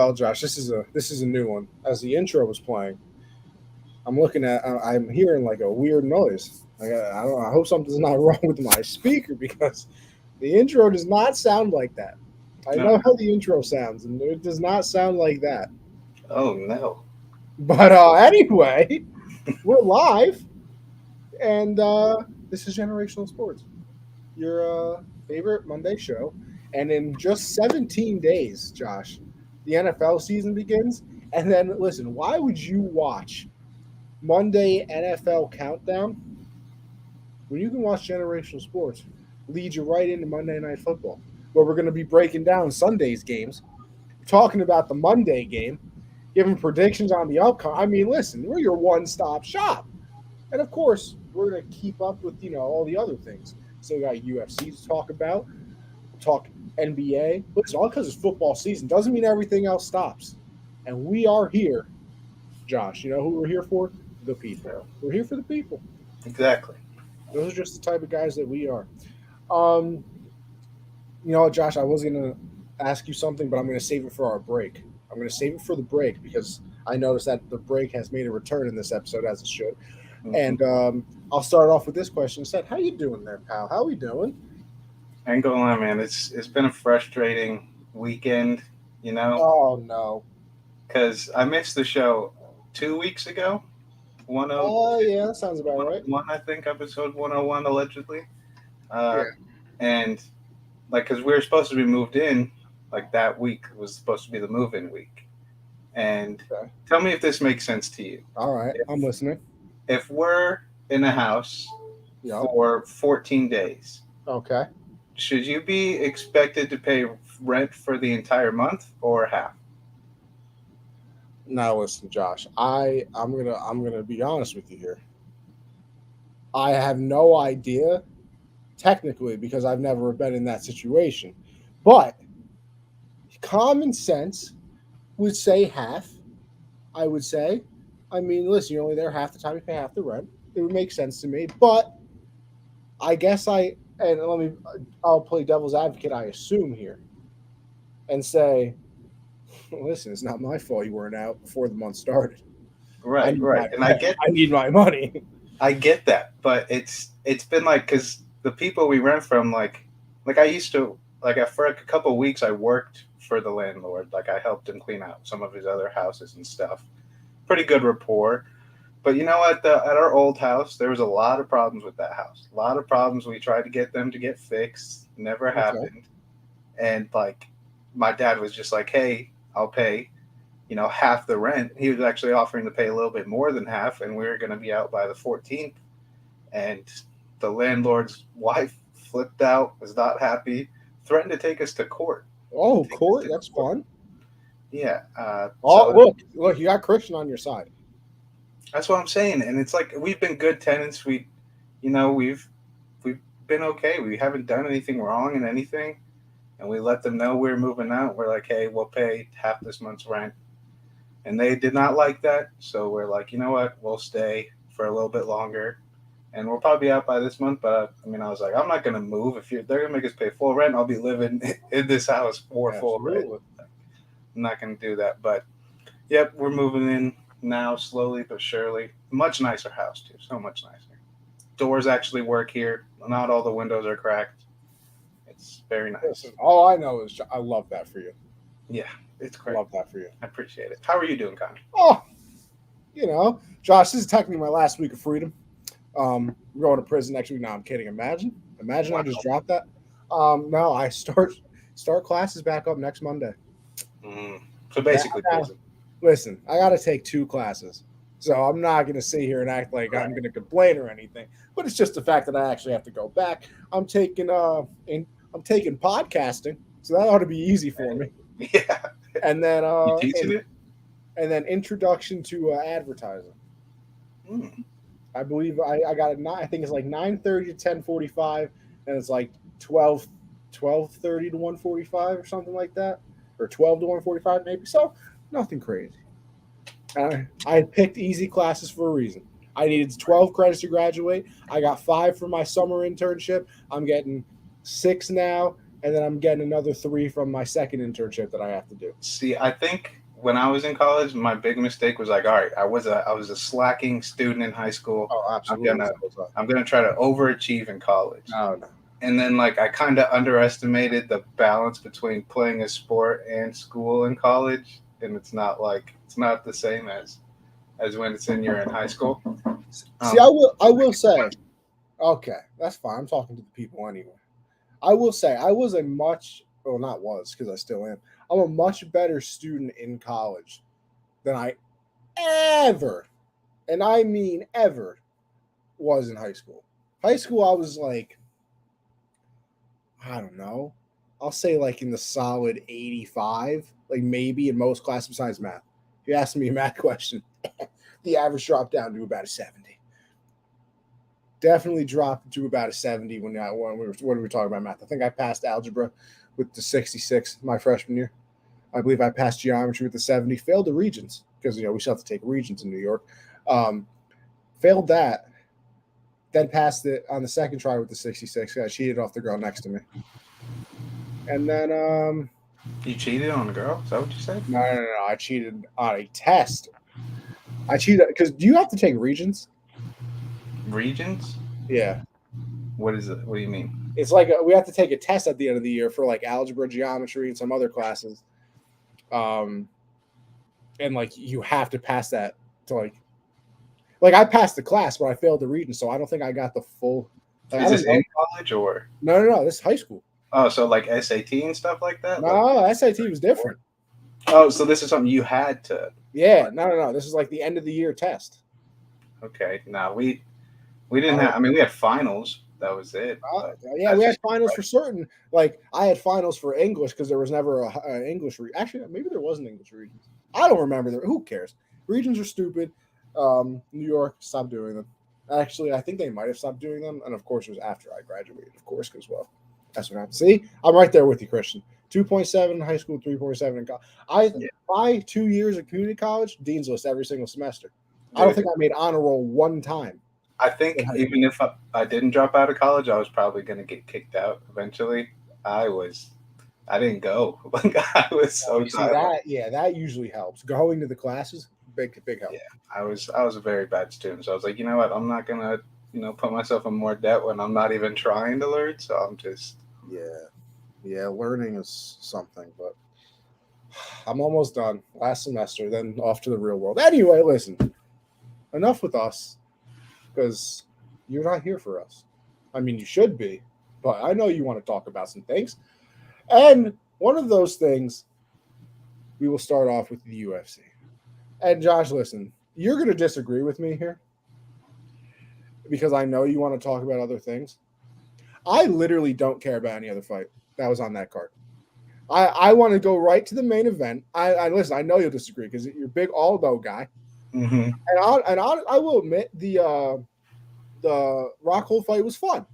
Well, Josh, this is a new one. As the intro was playing, I'm hearing like a weird noise. I don't know, I hope something's not wrong with my speaker because the intro does not sound like that. I No. know how the intro sounds, and it does not sound like that. Oh no. But anyway, we're live, and this is Generational Sports, your favorite Monday show. And in just 17 days, Josh, the NFL season begins. And then, listen, why would you watch Monday NFL Countdown when you can watch Generational Sports lead you right into Monday Night Football, where we're going to be breaking down Sunday's games, talking about the Monday game, giving predictions on the upcoming. I mean, listen, we're your one-stop shop. And of course, we're going to keep up with, all the other things. So we got UFC to talk about, talk NBA. Listen, all because it's football season doesn't mean everything else stops. And we are here, Josh. You know who we're here for? The people. We're here for the people. Exactly. Those are just the type of guys that we are. Um, Josh, I was gonna ask you something, but I'm gonna save it for our break. I'm gonna save it for the break because I noticed that the break has made a return in this episode as it should. Mhm. And I'll start off with this question. Said, how you doing there, pal? How we doing? I ain't gonna lie, man. It's been a frustrating weekend, you know, Oh no. because I missed the show 2 weeks ago. Oh yeah, that sounds about right. 101, I think, episode 101 allegedly. Uh, Yeah. and like, because we were supposed to be moved in, like that week was supposed to be the move-in week. And Okay. tell me if this makes sense to you. All right. I'm listening. If we're in a house Yep. for 14 days, Okay. should you be expected to pay rent for the entire month or half? Now listen, Josh. I'm gonna be honest with you here. I have no idea technically because I've never been in that situation. But common sense would say half. I would say. I mean, listen, you're only there half the time. You pay half the rent. It would make sense to me. But I guess I'll play devil's advocate. I assume here and say, listen, it's not my fault you weren't out before the month started. I Right, need right. my And I need my money. I get that, but it's been like because the people we rent from, like I used to for a couple of weeks I worked for the landlord, like I helped him clean out some of his other houses and stuff. Pretty good rapport. But at our old house, there was a lot of problems with that house. A lot of problems. We tried to get them to get fixed, never Okay. happened. And like, my dad was just like, "Hey, I'll pay, half the rent." He was actually offering to pay a little bit more than half, and we were going to be out by the 14th. And the landlord's wife flipped out, was not happy, threatened to take us to court. Oh, Take us court, to that's court. fun. Yeah. Oh, So look, you got Christian on your side. that's what I'm saying, and it's like we've been good tenants. We've been okay. We haven't done anything wrong in anything, and we let them know we're moving out. We're like, hey, we'll pay half this month's rent, and they did not like that. So we're like, you know what, we'll stay for a little bit longer, and we'll probably be out by this month. But I mean, I was like, I'm not gonna move if they're gonna make us pay full rent. I'll be living in this house for full rent. Absolutely. I'm not gonna do that. But yep, we're moving in now, slowly but surely. Much nicer house too, so much nicer. Doors actually work here. Not all the windows are cracked. It's very nice. Listen, all I know is I love that for you. Yeah, it's I great. love that for you. I appreciate it. How are you doing, Connor? Oh, Josh, this is technically my last week of freedom. I'm going to prison next week. No, I'm kidding. Imagine I Wow. just dropped that. No, I start classes back up next Monday. Mm. So basically, Now, prison. listen, I got to take 2 classes, so I'm not going to sit here and act like I'm Right. going to complain or anything. But it's just the fact that I actually have to go back. I'm taking podcasting, so that ought to be easy for me. Yeah. And then You teaching it? introduction to advertising. Mm. I believe I got it. I think it's like 9:30 to 10:45, and it's like 12:30 to 1:45 or something like that, or 12 to 1:45 maybe. So nothing crazy. I picked easy classes for a reason. I needed 12 credits to graduate. I got 5 for my summer internship. I'm getting 6 now, and then I'm getting another 3 from my second internship that I have to do. See, I think when I was in college, my big mistake was like, all right, I was a slacking student in high school. Oh, I'm absolutely. gonna I'm gonna try to overachieve in college. No. And then like I kind of underestimated the balance between playing a sport and school in college, and it's not the same as when you're in high school. See, I will say, okay, that's fine. I'm talking to the people anyway. I will say I was a much, well, not was because I still am. I'm a much better student in college than I ever, and I mean ever, was in high school. High school, I was like, I don't know. I'll say like in the solid 85, like maybe in most classes besides math. If you ask me a math question, the average dropped down to about a 70. Definitely dropped to about a 70 when we were talking about math. I think I passed algebra with the 66 my freshman year. I believe I passed geometry with the 70. Failed the Regents because we still have to take Regents in New York. Failed that. Then passed it on the second try with the 66. I cheated off the girl next to me. And then You cheated on a girl? Is that what you said? no. I cheated on a test. I cheated because do you have to take Regents? Regions? Yeah. What is it? What do you mean? It's like we have to take a test at the end of the year for like algebra, geometry, and some other classes. And like you have to pass that to like I passed the class, but I failed the region, so I don't think I got the full. Like, Is this in college or? No. This is high school. Oh, so like SAT and stuff like that? No, SAT was different. Oh, so this is something you had to. Yeah, no. This is like the end of the year test. Okay, no, we didn't have. I mean, we had finals. That was it. Yeah, we had finals for certain. Like I had finals for English because there was never a English. Actually, maybe there was an English region. I don't remember. Who cares? Regions are stupid. New York, stop doing them. Actually, I think they might have stopped doing them, and of course, it was after I graduated. Of course, because that's what happened. See, I'm right there with you, Christian. 2.7 in high school, 3.7 in college. My 2 years of community college, Dean's List every single semester. I don't think I made honor roll one time. I think even if I didn't drop out of college, I was probably going to get kicked out eventually. I didn't go. Like I was so tired. That usually helps. Going to the classes, big help. Yeah, I was a very bad student. So I was like, you know what? I'm not going to, put myself in more debt when I'm not even trying to learn. So I'm just. Yeah, learning is something, but I'm almost done. Last semester, then off to the real world. Anyway, listen, enough with us because you're not here for us. I mean, you should be, but I know you want to talk about some things. And one of those things, we will start off with the UFC. And Josh, listen, you're going to disagree with me here because I know you want to talk about other things. I literally don't care about any other fight that was on that card. I want to go right to the main event. I listen. I know you'll disagree because you're a big Aldo guy, mm-hmm. and I will admit the Rockhold fight was fun.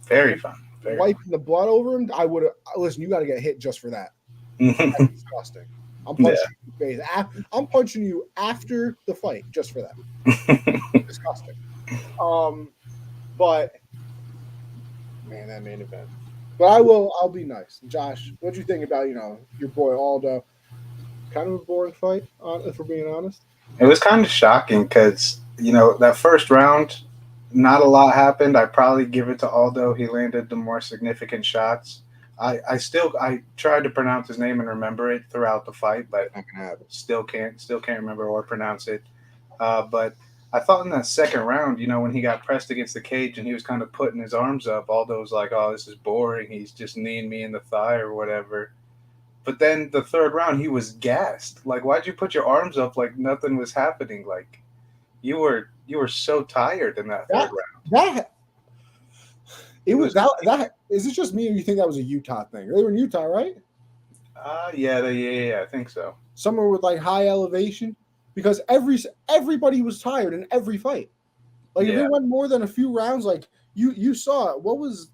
Very fun. Wiping the blood over him. I would listen. You got to get hit just for that. That's disgusting. I'm punching you in the face. I'm punching you after the fight just for that. Disgusting. But. Man, that main event. But I'll be nice. Josh, what'd you think about, your boy Aldo? Kind of a boring fight, if we're being honest. It was kind of shocking because, that first round, not a lot happened. I'd probably give it to Aldo. He landed the more significant shots. I tried to pronounce his name and remember it throughout the fight, but still can't remember or pronounce it. But I thought in that second round, when he got pressed against the cage and he was kind of putting his arms up, Aldo was like, oh, this is boring. He's just kneeing me in the thigh or whatever. But then the third round, he was gassed. Like, why'd you put your arms up like nothing was happening? Like, you were so tired in that third round. Is it just me or you think that was a Utah thing? They were in Utah, right? Yeah, I think so. Somewhere with like high elevation. Because everybody was tired in every fight. Like if it went more than a few rounds, like you saw it. What was,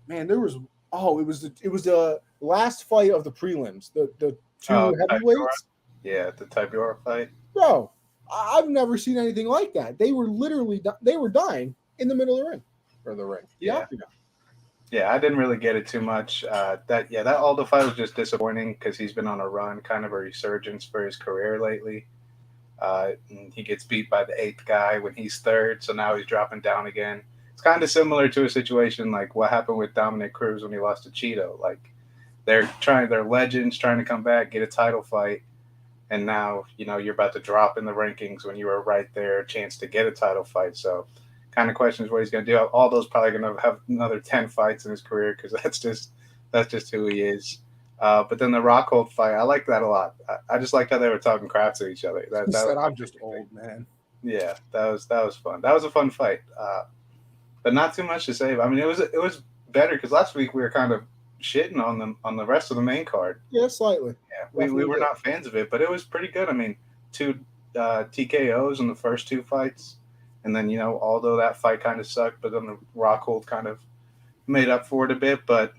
man? There was it was the last fight of the prelims. The two heavyweights. The Tibura fight. Bro, I've never seen anything like that. They were literally dying in the middle of the ring or the ring. Yeah, I didn't really get it too much. That Aldo fight was just disappointing because he's been on a run, kind of a resurgence for his career lately. And he gets beat by the eighth guy when he's third, so now he's dropping down again. It's kind of similar to a situation like what happened with Dominic Cruz when he lost to Cheeto. Like they're legends trying to come back, get a title fight, and now you're about to drop in the rankings when you were right there, a chance to get a title fight. So, kind of questions what he's going to do. Aldo's probably going to have another 10 fights in his career because that's just who he is. But then the Rockhold fight, I like that a lot. I just liked how they were talking crap to each other. He That said, was my "I'm just favorite thing. old, man." Yeah, that was fun. That was a fun fight. But not too much to say. I mean, it was better because last week we were kind of shitting on them on the rest of the main card. Yeah, slightly. Yeah, we were not fans of it, but it was pretty good. I mean, two TKOs in the first two fights, and then although that fight kind of sucked, but then the Rockhold kind of made up for it a bit. But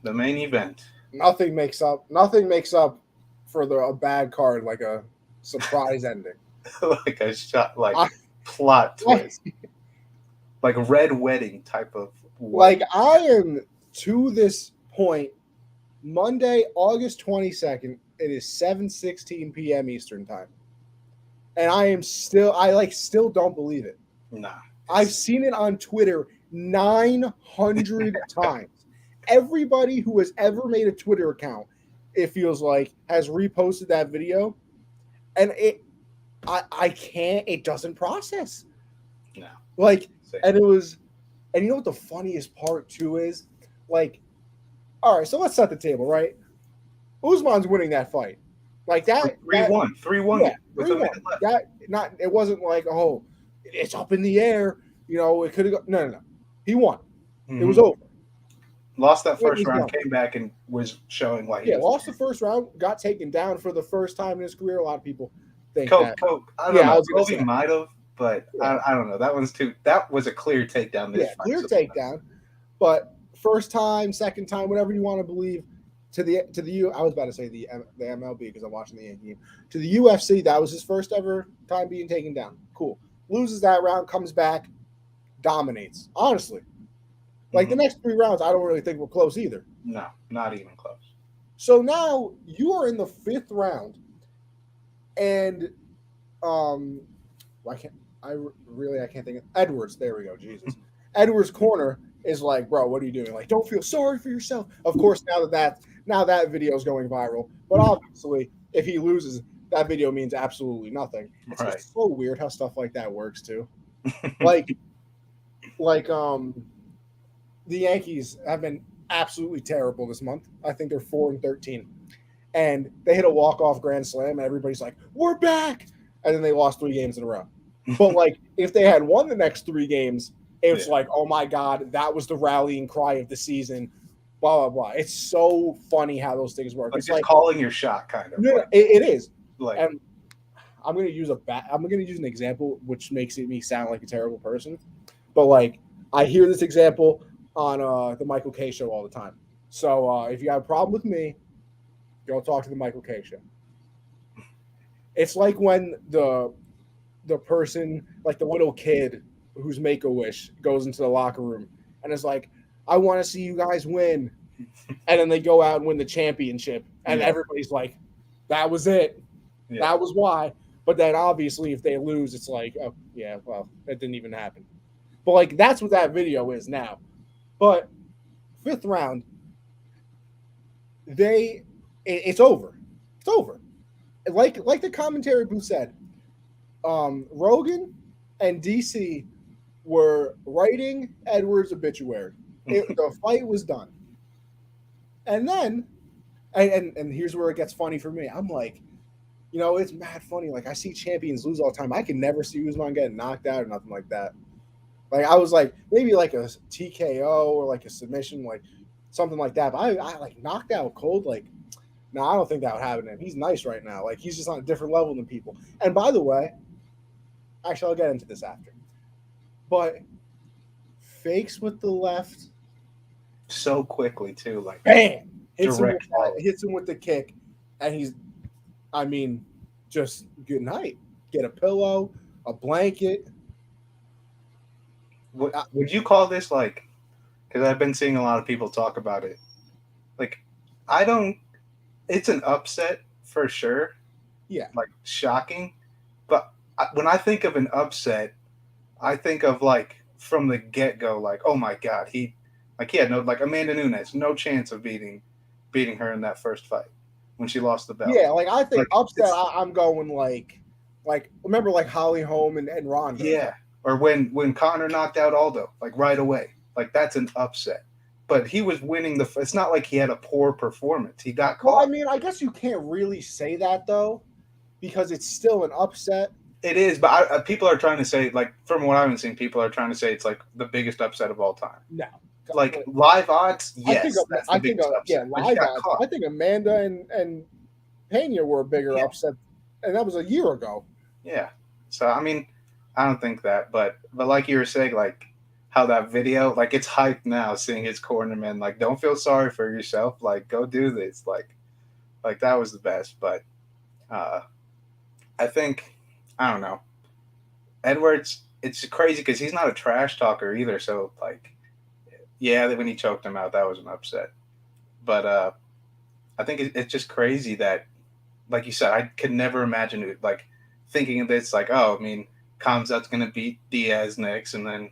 the main event, Nothing makes up. Nothing makes up for a bad card like a surprise ending. like a shot, like I- plot twist, like red wedding type of. Like I am to this point, Monday, August 22nd. It is 7:16 p.m. Eastern time, and I still don't believe it. Nah, I've seen it on Twitter 900 times. Everybody who has ever made a Twitter account, it feels like, has reposted that video, and I can't. It doesn't process. no. Like, Same. and it was, and you know what the funniest part too is? Like, all right, so let's set the table, right? Usman's winning that fight. Like that 3-1, 3-1. Yeah, 3-1. It wasn't like, oh, it's up in the air. It could have gone. No. He won. It was over. Lost that first round, came back and was showing why he lost the first round, got taken down for the first time in his career. A lot of people think Coke, that. I don't know. Kobe might have, but I don't know. That was a clear takedown. Clear takedown. But first time, second time, whatever you want to believe, to the I was about to say the MLB because I'm watching the Yankee game. To the UFC, that was his first ever time being taken down. Cool. Loses that round, comes back, dominates. Honestly. Like the next 3 rounds, I don't really think were close either. No, not even close. So now you are in the 5th round, and I can't think of Edwards. There we go. Jesus, Edwards' corner is like, bro, what are you doing? Like, don't feel sorry for yourself. Of course, now that video is going viral, but obviously, if he loses, that video means absolutely nothing. It's just so weird how stuff like that works too. like the Yankees have been absolutely terrible this month. I think they're 4-13. And they hit a walk-off grand slam, and everybody's like, we're back! And then they lost 3 games in a row. But, like, if they had won the next 3 games, it's like, oh, my God, that was the rallying cry of the season, blah, blah, blah. It's so funny how those things work. It's like calling your shot, kind of. No, it is. Like, and I'm going to use an example, which makes me sound like a terrible person. But, like, I hear this example on the Michael K show all the time. So if you have a problem with me, go talk to the Michael K show. It's like when the person, like the little kid whose Make-A-Wish goes into the locker room and is like, I want to see you guys win. And then they go out and win the championship. And everybody's like, that was it. Yeah. That was why. But then obviously if they lose, it's like, oh, yeah, well, that didn't even happen. But like that's what that video is now. But 5th round, it's over. It's over. Like the commentary booth said, Rogan and DC were writing Edwards' obituary. The fight was done. And then, and here's where it gets funny for me. I'm like, it's mad funny. Like I see champions lose all the time. I can never see Usman getting knocked out or nothing like that. Like I was like maybe like a TKO or like a submission, like something like that. But I like knocked out cold. Like, no, I don't think that would happen to him. He's nice right now. Like he's just on a different level than people. And by the way, actually I'll get into this after. But fakes with the left so quickly too, like bam, hits him with the kick, and he's, I mean, just good night. Get a pillow, a blanket. Would you call this like? because I've been seeing a lot of people talk about it. Like, I don't. It's an upset for sure. Yeah. Like shocking, but when I think of an upset, I think of like from the get go, like oh my god, he had no like Amanda Nunes, no chance of beating her in that first fight when she lost the belt. Yeah, like I think Like upset. it's I'm going like remember like Holly Holm and Ronda. yeah, or when Connor knocked out Aldo like right away, like that's an upset. But he was winning the. It's not like he had a poor performance. He got Well, I caught. mean, I guess you can't really say that though, because it's still an upset. It is, but people are trying to say like from what I've been seeing, people are trying to say it's like the biggest upset of all time. No, Like live odds, I think yes, that's the I think biggest yeah, upset. But he live got odds. caught. I think Amanda and Pena were a bigger Yeah, upset, and that was a year ago. yeah. So I mean, I don't think that, but like you were saying, like how that video, like it's hyped now, seeing his cornerman, like don't feel sorry for yourself, like go do this, like that was the best. But uh, I think I don't know Edwards. It's crazy because he's not a trash talker either. So like, yeah, when he choked him out, that was an upset. But I think it's just crazy that like you said, I could never imagine it like thinking of this like, oh, I mean, Kamzat's gonna beat Diaz next, and then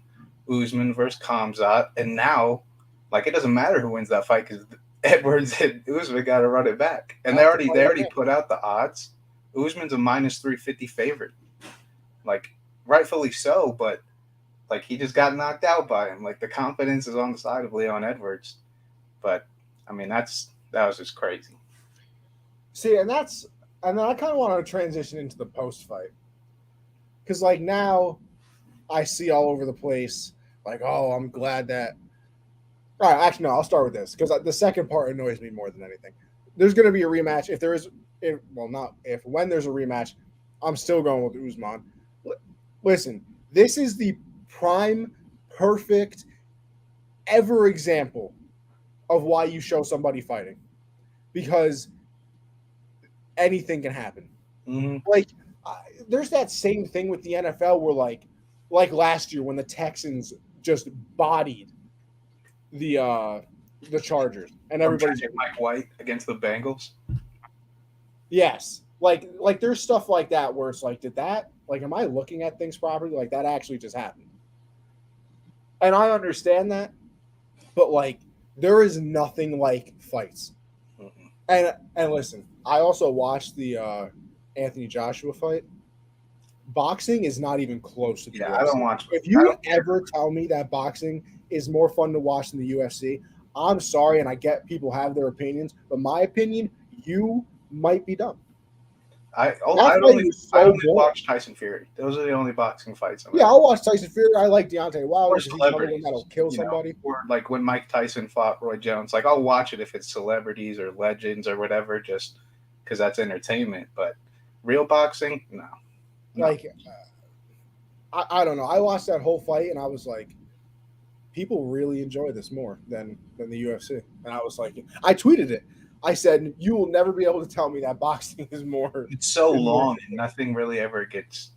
Usman versus Kamzat, and now like it doesn't matter who wins that fight because Edwards and Usman got to run it back, and That's the they fight already again. put out the odds. Usman's a minus 350 favorite, like rightfully so, but like he just got knocked out by him. Like the confidence is on the side of Leon Edwards, but I mean that was just crazy. See, and then I kind of want to transition into the post fight because like now I see all over the place like, oh, I'm glad that. All right, actually, no, I'll start with this because the second part annoys me more than anything. There's going to be a rematch. If there is, well, not if, when there's a rematch, I'm still going with Usman. Listen, this is the prime, perfect, ever example of why you show somebody fighting because anything can happen. Mm-hmm. Like, there's that same thing with the NFL where, like last year when the Texans just bodied the Chargers, and From everybody's Tragic like, Mike White against the Bengals. yes, like there's stuff like that where it's like, did that like, am I looking at things properly? Like that actually just happened, and I understand that, but like there is nothing like fights. Mm-hmm. And listen, I also watched the Anthony Joshua fight. Boxing is not even close to the Yeah, I don't UFC. watch. If I you don't care. ever tell me that boxing is more fun to watch than the UFC, I'm sorry, and I get people have their opinions, but my opinion, you might be dumb. That fight was I so only boring. watch Tyson Fury. Those are the only boxing fights I've Yeah, ever. I'll watch Tyson Fury. I like Deontay Wilder Or because he's another one that'll celebrities, kill somebody. or like when Mike Tyson fought Roy Jones. Like I'll watch it if it's celebrities or legends or whatever, just because that's entertainment. But real boxing, no, no. Like, I don't know. I watched that whole fight and I was like, people really enjoy this more than the UFC. And I was like, I tweeted it. I said, you will never be able to tell me that boxing It's so is more long and entertaining. nothing really ever gets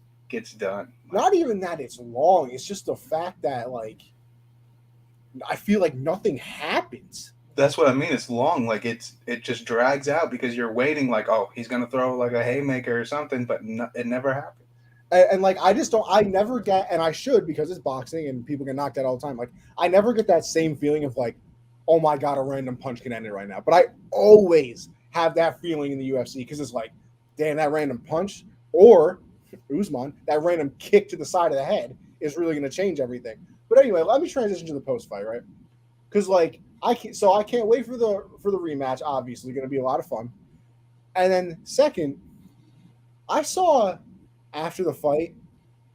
done. Like Not even that it's long. It's just the fact that like I feel like nothing happens. that's what I mean. It's long. Like it just drags out because you're waiting. Like oh, he's gonna throw like a haymaker or something, but no, it never happens. And like I just don't. I never get, and I should because it's boxing and people get knocked out all the time. Like I never get that same feeling of like, oh my god, a random punch can end it right now. But I always have that feeling in the UFC because it's like, damn, that random punch or Usman, that random kick to the side of the head is really going to change everything. But anyway, let me transition to the post fight, right? Because like I can't wait for the rematch. Obviously, going to be a lot of fun. And then second, I saw after the fight,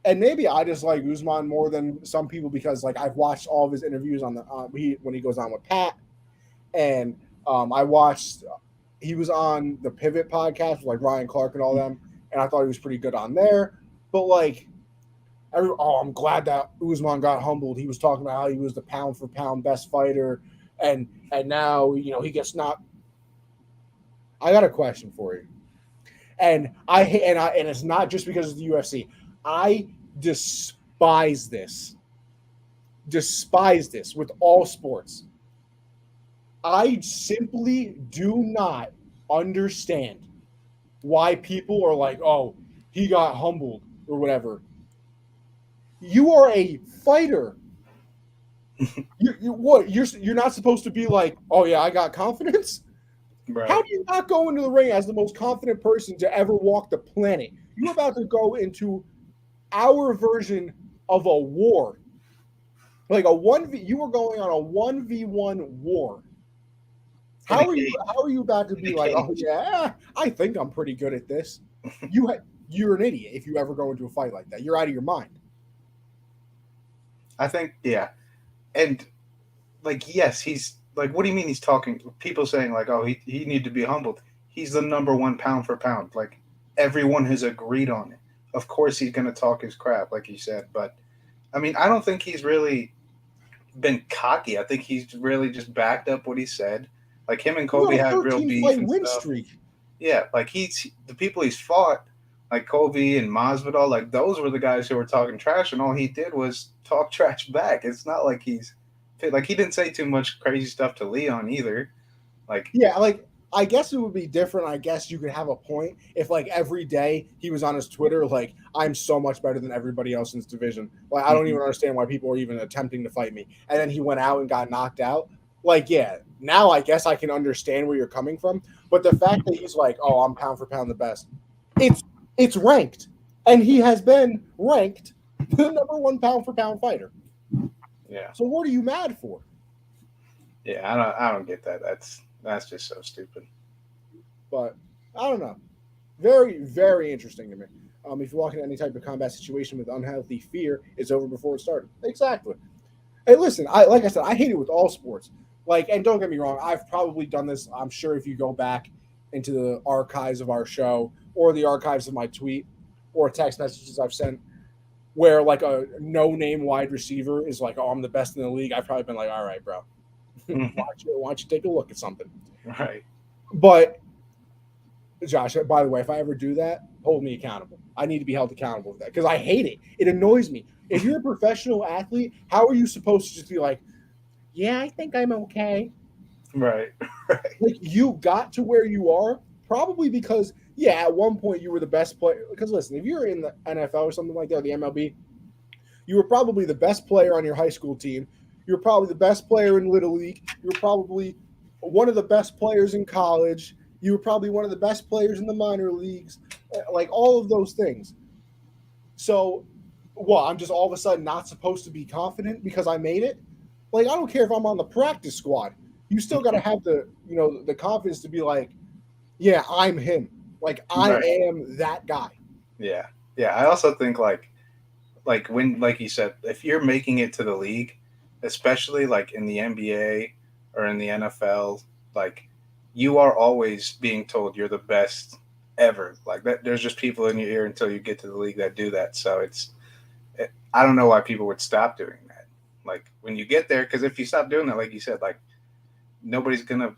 and maybe I just like Usman more than some people because like I've watched all of his interviews on the when he goes on with Pat, and I watched he was on the Pivot podcast with like Ryan Clark and all them, and I thought he was pretty good on there. But like, I'm glad that Usman got humbled. He was talking about how he was the pound for pound best fighter, and now he gets knocked. I got a question for you. And it's not just because of the UFC. I despise this. despise this with all sports. I simply do not understand why people are like, oh, he got humbled or whatever. You are a fighter. You're not supposed to be like, oh yeah, I got confidence. How Right. do you not go into the ring as the most confident person to ever walk the planet? You're about to go into our version of a war, like a one v. You were going on a 1v1 war. In a How are you about to in be a like, oh cage. yeah, I think I'm pretty good at this? You're an idiot if you ever go into a fight like that. You're out of your mind. I think, yeah. And like, yes, he's like, what do you mean he's talking? People saying like, oh, he need to be humbled. He's the number one pound for pound. Like everyone has agreed on it. Of course, he's gonna talk his crap, like you said. But I mean, I don't think he's really been cocky. I think he's really just backed up what he said. Like him and You Kobe got a had real 13 beef fight and win stuff. streak. Yeah, like he's the people he's fought, like Kobe and Masvidal, like those were the guys who were talking trash, and all he did was talk trash back. It's not like he didn't say too much crazy stuff to Leon either. Like, Yeah, like I guess it would be different. I guess you could have a point if like every day he was on his Twitter like I'm so much better than everybody else in this division. Like I don't mhm, even understand why people are even attempting to fight me. And then he went out and got knocked out. Like yeah, now I guess I can understand where you're coming from. But the fact that he's like, oh, I'm pound for pound the best. It's it's ranked, and he has been ranked the number one pound for pound fighter. yeah, So what are you mad for? yeah, I don't get that. That's just so stupid. But I don't know. Very, very interesting to me. If you walk into any type of combat situation with unhealthy fear, it's over before it started. Exactly. Hey, listen, I like I said, I hate it with all sports. Like, and don't get me wrong, I've probably done this. I'm sure if you go back into the archives of our show or the archives of my tweet or text messages I've sent, where like a no-name wide receiver is like, "Oh, I'm the best in the league." I've probably been like, "All right, bro, why don't you take a look at something?" Right. But Josh, by the way, if I ever do that, hold me accountable. I need to be held accountable for that because I hate it. It annoys me. If you're a professional athlete, how are you supposed to just be like, yeah, I think I'm okay? Right. Right. Like, you got to where you are probably because, yeah, at one point you were the best player. Because, listen, if you're in the NFL or something like that, or the MLB, you were probably the best player on your high school team. You were probably the best player in Little League. You were probably one of the best players in college. You were probably one of the best players in the minor leagues, like all of those things. So, what? I'm just all of a sudden not supposed to be confident because I made it? Like, I don't care if I'm on the practice squad. You still got to have the confidence to be like, yeah, I'm him. Like, I Right. am that guy. Yeah. Yeah. I also think like when like you said, if you're making it to the league, especially like in the NBA or in the NFL, like you are always being told you're the best ever. Like that, there's just people in your ear until you get to the league that do that. So I don't know why people would stop doing that. Like when you get there, because if you stop doing that, like you said, like nobody's gonna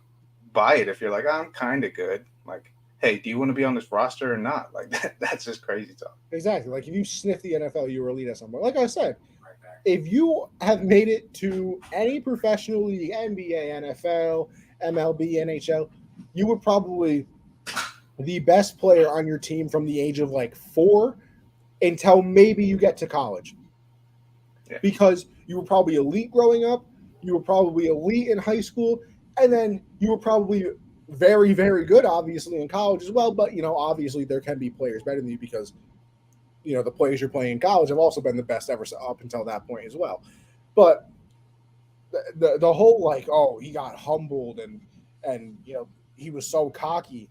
buy it if you're like, I'm kind of good. Like, hey, do you want to be on this roster or not? Like that's just crazy talk. Exactly. Like, if you sniff the NFL, you were elite at somewhere. Like I said, if you have made it to any professional league, NBA, NFL, MLB, NHL, you were probably the best player on your team from the age of like 4 until maybe you get to college. Yeah. Because you were probably elite growing up, you were probably elite in high school, and then you were probably very, very good, obviously, in college as well. But, obviously there can be players better than you because, the players you're playing in college have also been the best ever up until that point as well. But the whole like, oh, he got humbled and he was so cocky.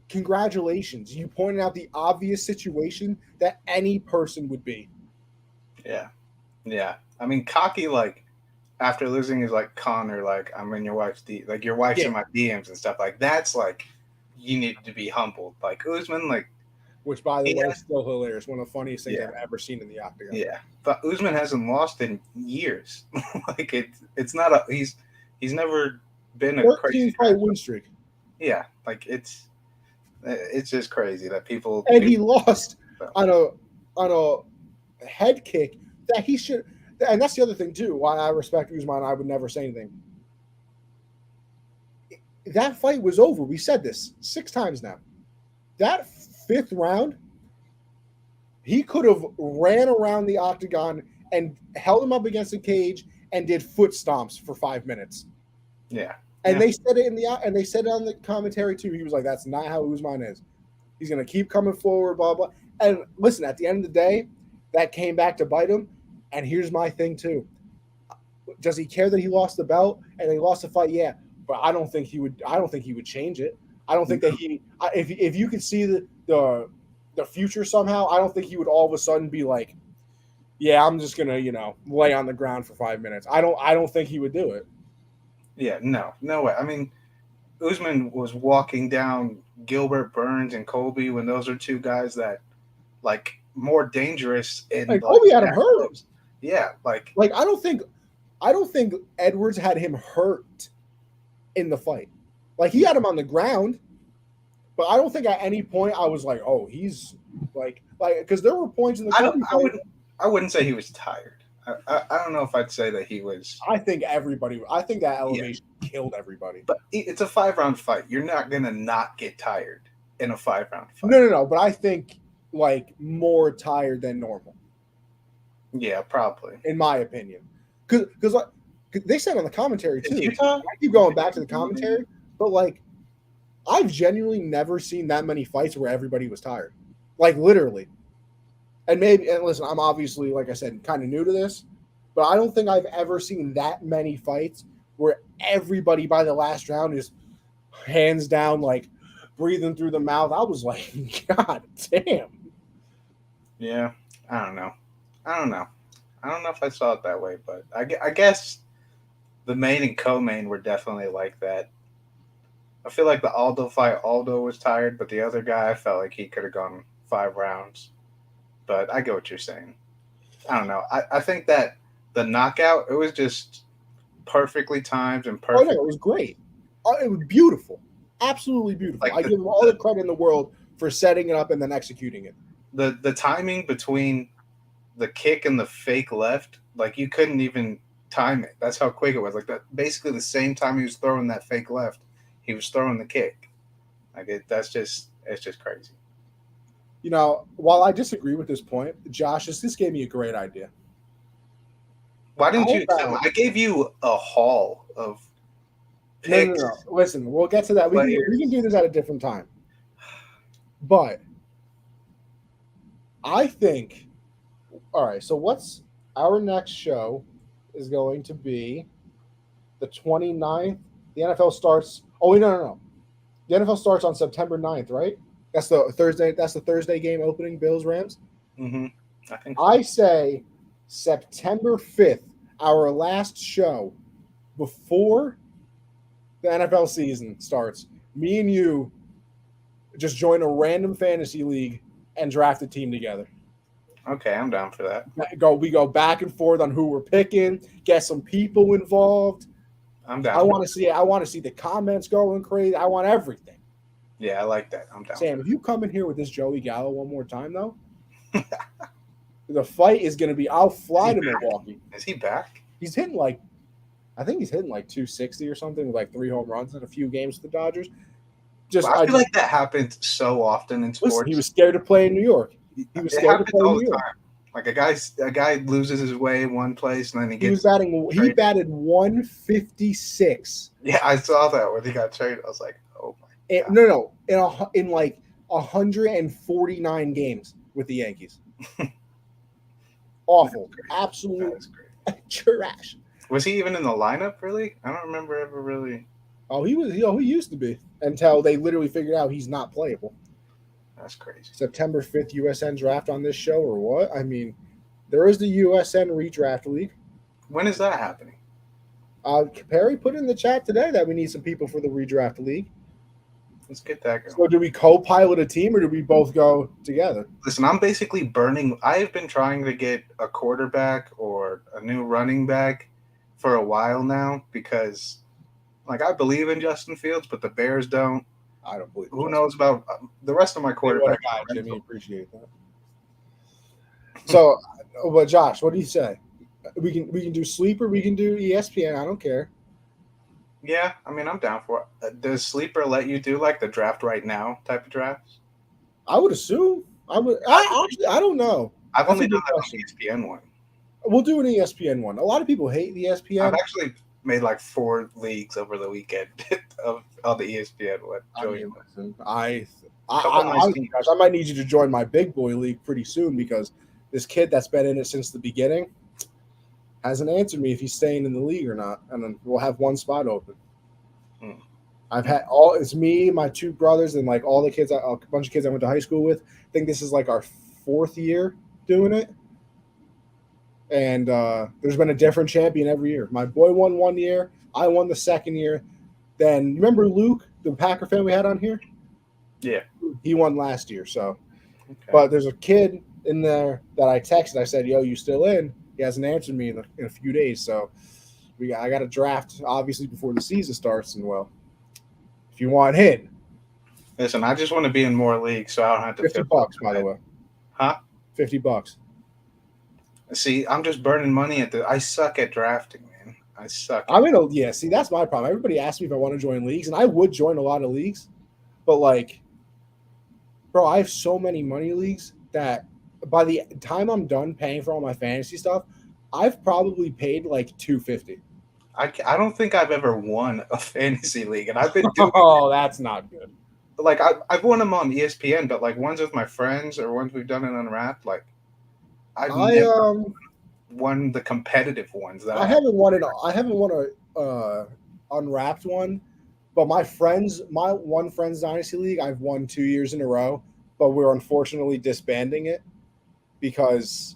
Congratulations, you pointed out the obvious situation that any person would be. Yeah. Yeah. I mean, cocky, like, after losing is like Connor, like, I'm in your wife's like, your wife's Yeah, in my DMs and stuff. Like, that's like, you need to be humbled. Like, Usman, like, which by the he way is has, still hilarious. One of the funniest things yeah, I've ever seen in the octagon. yeah. But Usman hasn't lost in years. Like, it's not a, he's never been a crazy 13 fight trash win talk. streak, Yeah. Like, it's just crazy that and he people, lost on a head kick that he should. and that's the other thing too. Why I respect Usman, I would never say anything. That fight was over. We said this 6 times now. That 5th round, he could have ran around the octagon and held him up against the cage and did foot stomps for 5 minutes. Yeah. And they said it they said it on the commentary too. He was like, "That's not how Usman is. He's gonna keep coming forward, blah blah." And listen, at the end of the day, that came back to bite him. And here's my thing too: does he care that he lost the belt and he lost the fight? Yeah, but I don't think he would. I don't think he would change it. I don't think that if you could see the future somehow, I don't think he would all of a sudden be like, "Yeah, I'm just gonna lay on the ground for 5 minutes." I don't think he would do it. Yeah, no way. I mean, Usman was walking down Gilbert Burns and Colby when those are 2 guys that like more dangerous. Like Colby had him hurt. Yeah, like I don't think Edwards had him hurt in the fight. Like he had him on the ground, but I don't think at any point I was like, "Oh, he's like because there were points in the I wouldn't say he was tired. I don't know if I'd say that he was. I think that elevation killed everybody. But it's a 5-round fight. You're not gonna not get tired in a 5-round fight. No. But I think like more tired than normal. Yeah, probably. In my opinion, because they said on the commentary too. Utah? I keep going back to the commentary, but like I've genuinely never seen that many fights where everybody was tired, like literally. And listen, I'm obviously, like I said, kind of new to this, but I don't think I've ever seen that many fights where everybody by the last round is hands down, like breathing through the mouth. I was like, God damn. Yeah, I don't know if I saw it that way, but I guess the main and co-main were definitely like that. I feel like the Aldo fight, Aldo was tired, but the other guy, I felt like he could have gone 5 rounds. But I get what you're saying. I don't know. I think that the knockout, it was just perfectly timed and perfect. Oh, no, it was great. It was beautiful. Absolutely beautiful. I give him all the credit in the world for setting it up and then executing it. The timing between the kick and the fake left, like you couldn't even time it. That's how quick it was. Like that, basically the same time he was throwing that fake left, he was throwing the kick. Like it's just crazy. While I disagree with this point, Josh, this gave me a great idea. Why didn't you tell me? I gave you a haul of picks. No. Listen, we'll get to that. We can do this at a different time. But I think, all right, so what's our next show is going to be the 29th. The NFL starts. Oh, no. The NFL starts on September 9th, right? That's the Thursday. That's the Thursday game opening. Bills Rams. Mm-hmm. I think. So. I say September 5th, our last show before the NFL season starts. Me and you just join a random fantasy league and draft a team together. Okay, I'm down for that. We go back and forth on who we're picking. Get some people involved. I'm down. I want to see the comments going crazy. I want everything. Yeah, I like that. I'm down. Sam, if you come in here with this Joey Gallo one more time, though, the fight is going to be. I'll fly to Milwaukee. Is he back? He's hitting I think he's hitting 260 or something with 3 home runs in a few games with the Dodgers. I feel like that happens so often in sports. Listen, he was scared to play in New York. He was scared to play in New York. Like a guy loses his way in one place and then he batted 156. Yeah, I saw that when he got traded. I was like, oh my God. No, in 149 games with the Yankees. Awful. Absolute trash. Was he even in the lineup, really? I don't remember ever really. Oh, he used to be until they literally figured out he's not playable. That's crazy. September 5th USN draft on this show or what? I mean, there is the USN redraft league. When is that happening? Perry put in the chat today that we need some people for the redraft league. Let's get that going. So do we co-pilot a team or do we both go together? Listen, I'm basically burning. I've been trying to get a quarterback or a new running back for a while now because, I believe in Justin Fields, but the Bears don't. I don't believe. Who knows about the rest of my quarterback? Jimmy, appreciate that. So, but Josh, what do you say? We can do sleeper. We can do ESPN. I don't care. Yeah, I mean, I'm down for it. Does Sleeper let you do like the draft right now type of drafts? I would assume. I would. Actually, I don't know. I've That's a only done good that on question. the ESPN one. We'll do an ESPN one. A lot of people hate the I've ESPN. actually made like 4 leagues over the weekend of on the ESPN one. I mean, listen, Couple nice teams. I might need you to join my big boy league pretty soon because this kid that's been in it since the beginning hasn't answered me if he's staying in the league or not, and then we'll have one spot open. I've had it's me, my 2 brothers, and like all the kids, a bunch of kids I went to high school with. I think this is like our 4th year doing it, and there's been a different champion every year. My boy won 1 year, I won the 2nd year. Then remember Luke, the Packer fan we had on here? Yeah, he won last year. So, okay. But there's a kid in there that I texted. I said, "Yo, you still in?" He hasn't answered me in a few days. So I got to draft obviously before the season starts. And well, if you want in, listen, I just want to be in more leagues, so I don't have to. $50, by the way. Huh? $50. See, I'm just burning money I suck at drafting, man. I suck. See, that's my problem. Everybody asks me if I want to join leagues, and I would join a lot of leagues, but like, bro, I have so many money leagues that by the time I'm done paying for all my fantasy stuff, I've probably paid like $250. I don't think I've ever won a fantasy league, and I've been doing. Oh, that's not good. Like I've won them on ESPN, but like ones with my friends or ones we've done it Unwrapped, like I've never won the competitive ones. I haven't won a Unwrapped one, but my one friend's dynasty league, I've won 2 years in a row, but we're unfortunately disbanding it because.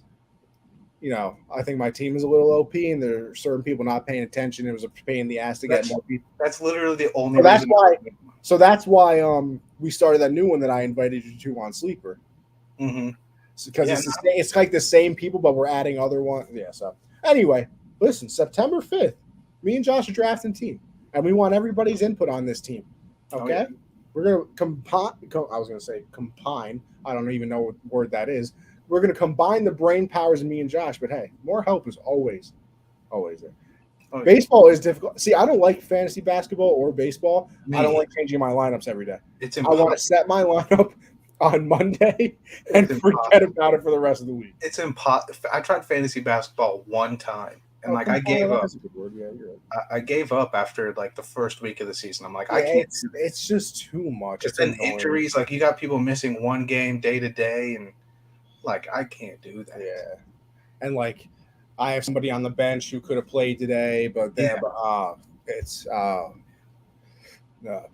I think my team is a little OP, and there are certain people not paying attention. It was a pain in the ass to get more people. That's literally the only reason. That's why we started that new one that I invited you to on Sleeper. Mm-hmm. Because it's like the same people, but we're adding other ones. Yeah. So anyway, listen, September 5th, me and Josh are drafting team, and we want everybody's input on this team. Okay. Oh, yeah. We're gonna combine. I don't even know what word that is. We're going to combine the brain powers of me and Josh, but hey, more help is always there. Okay. Baseball is difficult. See, I don't like fantasy basketball or baseball. I don't like changing my lineups every day. I want to set my lineup on Monday and forget about it for the rest of the week. It's impossible. I tried fantasy basketball one time, and I gave up. That's a good word. Yeah, you're right. I gave up after like the first week of the season. I'm like, I can't. It's just too much. It's an injuries. Like you got people missing one game day to day, and like I can't do that. Yeah, and like I have somebody on the bench who could have played today, but it's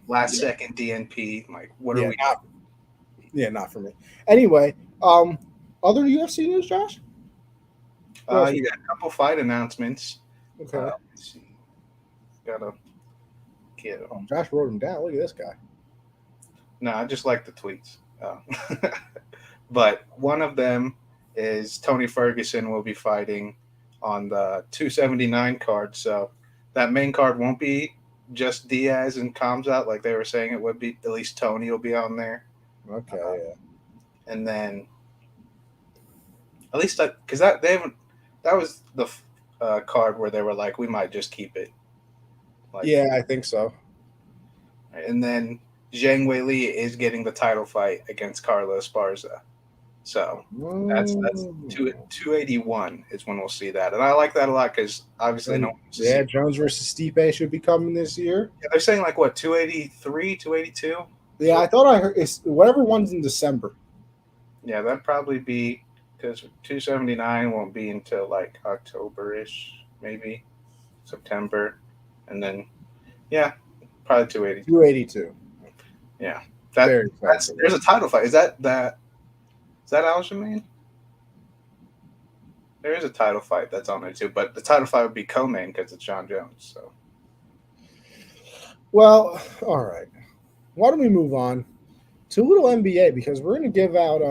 last second DNP. Like, what are we? Not for me. Anyway, other UFC news, Josh? You got a couple fight announcements. Okay. Let's see. Gotta get them. Oh, Josh wrote them down. Look at this guy. No, I just like the tweets. But one of them is Tony Ferguson will be fighting on the 279 card. So that main card won't be just Diaz and Kamzat like they were saying it would be. At least Tony will be on there. Okay. Yeah. And then at least because that was the card where they were like, we might just keep it. Like, yeah, I think so. And then Zhang Weili is getting the title fight against Carlos Esparza. So that's 281 is when we'll see that. And I like that a lot because obviously Jones versus Stipe should be coming this year. Yeah, they're saying like what, 283, 282? Yeah, I thought I heard it's whatever one's in December. Yeah, that'd probably be because 279 won't be until like October-ish, maybe September. And then, probably 282. 282. Yeah. There's a title fight. Is that Aljamain? There is a title fight that's on there too, but the title fight would be co-main because it's John Jones. So, well, all right. Why don't we move on to a little NBA because we're going to give out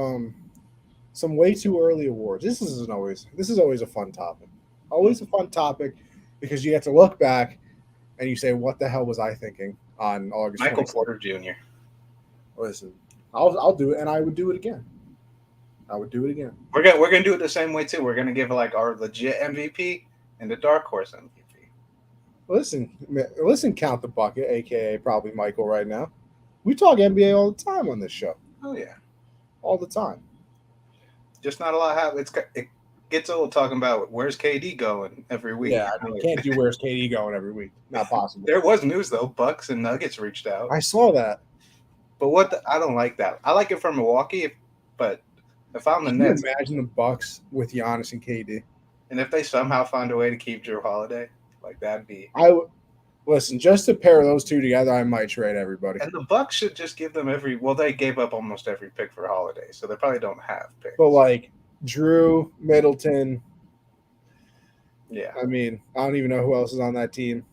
some way too early awards. This is always a fun topic. Always a fun topic because you get to look back and you say, "What the hell was I thinking on August?" Michael Porter Jr. Listen, I'll do it, and I would do it again. I would do it again. We're gonna do it the same way too. We're gonna give like our legit MVP and the dark horse MVP. Listen, count the bucket, aka probably Michael right now. We talk NBA all the time on this show, Oh yeah, all the time. just not a lot happens. It gets old talking about where's KD going every week. Yeah, I mean, can't do where's KD going every week. Not possible. There was news though. Bucks and Nuggets reached out. I saw that. But I don't like that. I like it for Milwaukee, but if I'm the Can you Nets, imagine the Bucks with Giannis and KD? and if they somehow find a way to keep Drew Holiday, like that'd be. Listen, just to pair those two together, I might trade everybody. And the Bucks should just give them every. Well, they gave up almost every pick for Holiday, so they probably don't have picks. But like Drew, Middleton. Yeah, I mean, I don't even know who else is on that team.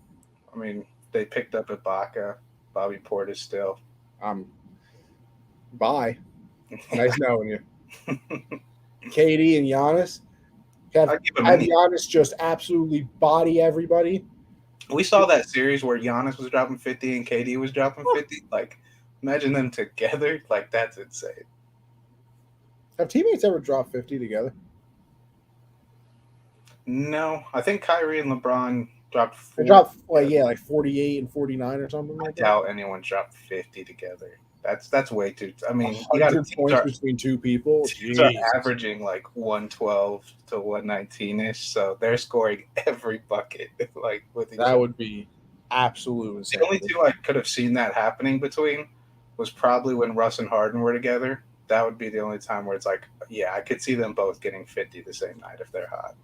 I mean, they picked up Ibaka, Bobby Portis still. Bye. Nice knowing you. KD and Giannis. Have Giannis just absolutely body everybody. We saw that series where Giannis was dropping 50 and KD was dropping 50. Like, imagine them together. Like, that's insane. Have teammates ever dropped 50 together? No, I think Kyrie and LeBron dropped 40. They dropped like 48 and 49 or something like that. I doubt anyone's dropped 50 together. That's way too. I mean, you 100 points between two people. Teams are averaging like 112 to 119 ish, so they're scoring every bucket. Like with that would be absolute insanity. The only two I could have seen that happening between was probably when Russ and Harden were together. That would be the only time where it's like, yeah, I could see them both getting 50 the same night if they're hot,